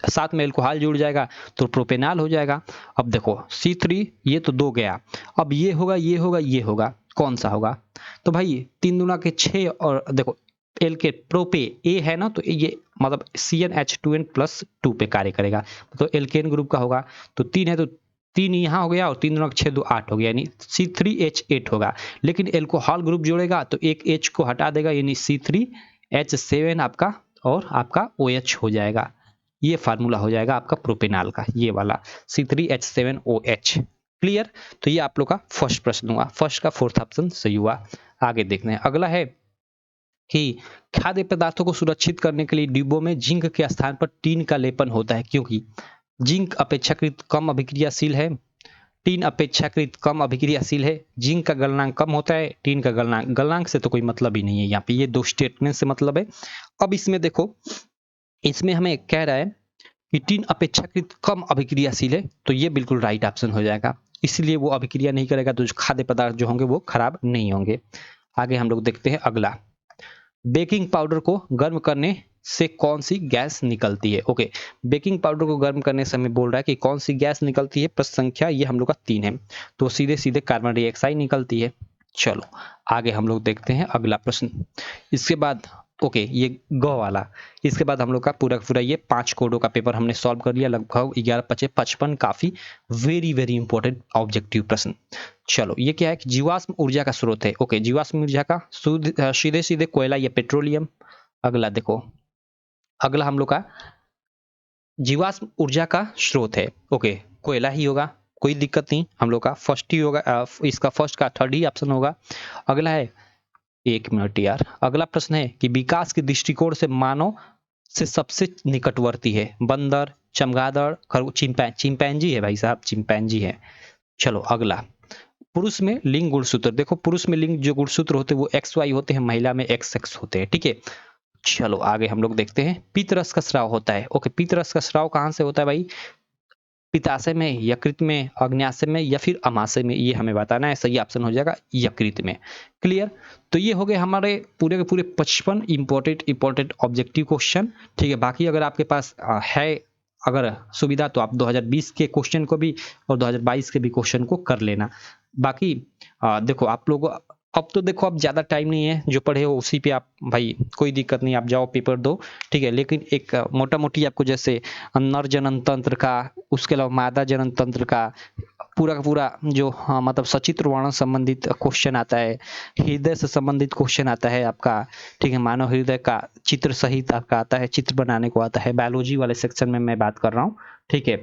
साथ में एल्कोहल जुड़ जाएगा तो प्रोपेनॉल हो जाएगा। अब देखो C3 ये तो 2 गया, अब ये होगा ये होगा ये होगा, कौन सा होगा, तो भाई 3 दूना के 6, और देखो एल के प्रोपे ए है ना, तो ये मतलब CnH2n+2 पे कार्य करेगा, तो एल्केन ग्रुप का होगा। तो 3 है तो 3 यहाँ हो गया, और 3 दूना 6 2 8 हो गया, यानी C3H8 होगा। लेकिन एल्कोहल ग्रुप जोड़ेगा तो एक H को हटा देगा, यानी C3H7 आपका, और आपका OH हो जाएगा। ये फार्मूला हो जाएगा आपका प्रोपेनॉल का, ये वाला C3H7OH। क्लियर, तो ये आप लोग का फर्स्ट प्रश्न हुआ, फर्स्ट का फोर्थ ऑप्शन सही हुआ। आगे देखते हैं, अगला है कि खाद्य पदार्थों को सुरक्षित करने के लिए डिब्बों में जिंक के स्थान पर टीन का लेपन होता है, क्योंकि जिंक अपेक्षाकृत कम अभिक्रियाशील है, टीन अपेक्षाकृत कम अभिक्रियाशील है, जिंक का गलनांक कम होता है, टीन का गलनांक से तो कोई मतलब ही नहीं है यहाँ पे, ये 2 स्टेटमेंट से मतलब है। अब इसमें देखो, इसमें हमें कह रहा है कि टीन अपेक्षाकृत कम अभिक्रियाशील है, तो ये बिल्कुल राइट ऑप्शन हो जाएगा, इसलिए वो अभिक्रिया नहीं करेगा, तो जो खाद्य पदार्थ जो होंगे वो खराब नहीं होंगे। आगे हम लोग देखते हैं अगला, बेकिंग पाउडर को गर्म करने से कौन सी गैस निकलती है। ओके, बेकिंग पाउडर को गर्म करने से हमें बोल रहा है कि कौन सी गैस निकलती है, प्रश्न संख्या ये हम लोग का 3 है, तो सीधे सीधे कार्बन डाइऑक्साइड निकलती है। चलो आगे हम लोग देखते हैं अगला प्रश्न। इसके बाद ओके, ये ग वाला, इसके बाद हम लोग का पूरा ये 5 कोडों का पेपर हमने सॉल्व कर लिया, लगभग 11-55, काफी वेरी इंपॉर्टेंट ऑब्जेक्टिव प्रश्न। चलो ये क्या है कि जीवाश्म ऊर्जा का स्रोत है। ओके, जीवाश्म ऊर्जा का सीधे सीधे कोयला या पेट्रोलियम। अगला देखो, अगला हम लोग का जीवाश्म ऊर्जा का स्रोत है, ओके कोयला ही होगा, कोई दिक्कत नहीं, हम लोग का फर्स्ट ही होगा, इसका फर्स्ट का थर्ड ही ऑप्शन होगा। अगला है, 1 मिनट यार, अगला प्रश्न है कि विकास के दृष्टिकोण से मानव से सबसे निकटवर्ती है, बंदर, चमगादड़, चिंपैंजी है भाई साहब, चिंपैंजी है। चलो अगला, पुरुष में लिंग गुणसूत्र, देखो पुरुष में लिंग जो गुणसूत्र होते हैं वो XY होते हैं, महिला में XX होते हैं, ठीक है। चलो आगे हम लोग देखते हैं, पित्त रस का स्राव होता है। ओके, पित्त रस का स्राव कहाँ से होता है भाई, पित्ताशय में, यकृत में, अग्न्याशय में या फिर अमाशय में, ये हमें बताना है, सही ऑप्शन हो जाएगा यकृत में। क्लियर, तो ये हो गए हमारे पूरे के पूरे 55 इंपॉर्टेंट ऑब्जेक्टिव क्वेश्चन, ठीक है। बाकी अगर आपके पास है अगर सुविधा तो आप 2020 के क्वेश्चन को भी और 2022 के भी क्वेश्चन को कर लेना। बाकी देखो आप लोग, अब तो देखो अब ज़्यादा टाइम नहीं है, जो पढ़े हो उसी पे आप भाई कोई दिक्कत नहीं, आप जाओ पेपर दो, ठीक है। लेकिन एक मोटा मोटी आपको जैसे नर जनन तंत्र का, उसके अलावा मादा जनन तंत्र का पूरा का पूरा जो मतलब सचित्र वर्णन संबंधित क्वेश्चन आता है, हृदय से संबंधित क्वेश्चन आता है आपका, ठीक है। मानव हृदय का चित्र सहित आपका आता है, चित्र बनाने को आता है, बायोलॉजी वाले सेक्शन में मैं बात कर रहा हूँ, ठीक है।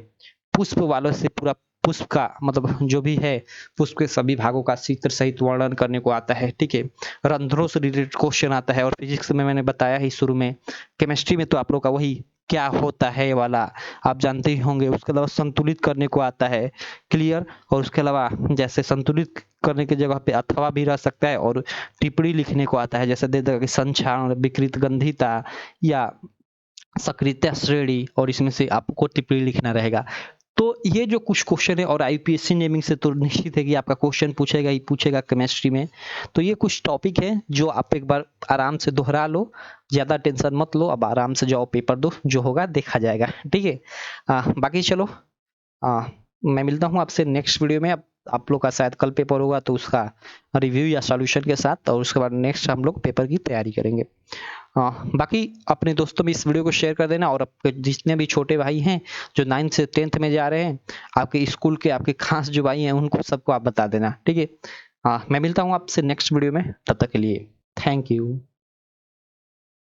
पुष्प वालों से पूरा पुष्प का मतलब जो भी है, पुष्प के सभी भागों का चित्र सहित वर्णन करने को आता है, ठीक है। रंध्रों से रिलेटेड क्वेश्चन आता है, और फिजिक्स में मैंने बताया ही शुरू में, केमिस्ट्री में तो आप लोग का वही क्या होता है वाला आप जानते ही होंगे। उसके अलावा संतुलित करने को आता है, क्लियर। और उसके अलावा जैसे संतुलित करने की जगह पे अथवा भी रह सकता है, और टिप्पणी लिखने को आता है, जैसे दे देगा कि संक्षारण, विकृत गंधिता या सक्रियता श्रेणी, और इसमें से आपको टिप्पणी लिखना रहेगा। तो ये जो कुछ क्वेश्चन है, और IUPAC नेमिंग से तो निश्चित है कि आपका क्वेश्चन पूछेगा ही पूछेगा केमिस्ट्री में। तो ये कुछ टॉपिक है जो आप एक बार आराम से दोहरा लो, ज़्यादा टेंशन मत लो, अब आराम से जाओ पेपर दो, जो होगा देखा जाएगा, ठीक है। बाकी चलो, मैं मिलता हूँ आपसे नेक्स्ट वीडियो में। अब आप लोग का शायद कल पेपर होगा, तो उसका रिव्यू या सॉल्यूशन के साथ, और उसके बाद नेक्स्ट हम लोग पेपर की तैयारी करेंगे। बाकी अपने दोस्तों में इस वीडियो को शेयर कर देना, और आपके जितने भी छोटे भाई हैं जो 9th से 10th में जा रहे हैं, आपके स्कूल के आपके खास जो भाई हैं उनको सबको आप बता देना, ठीक है। मैं मिलता हूँ आपसे नेक्स्ट वीडियो में, तब तक के लिए थैंक यू।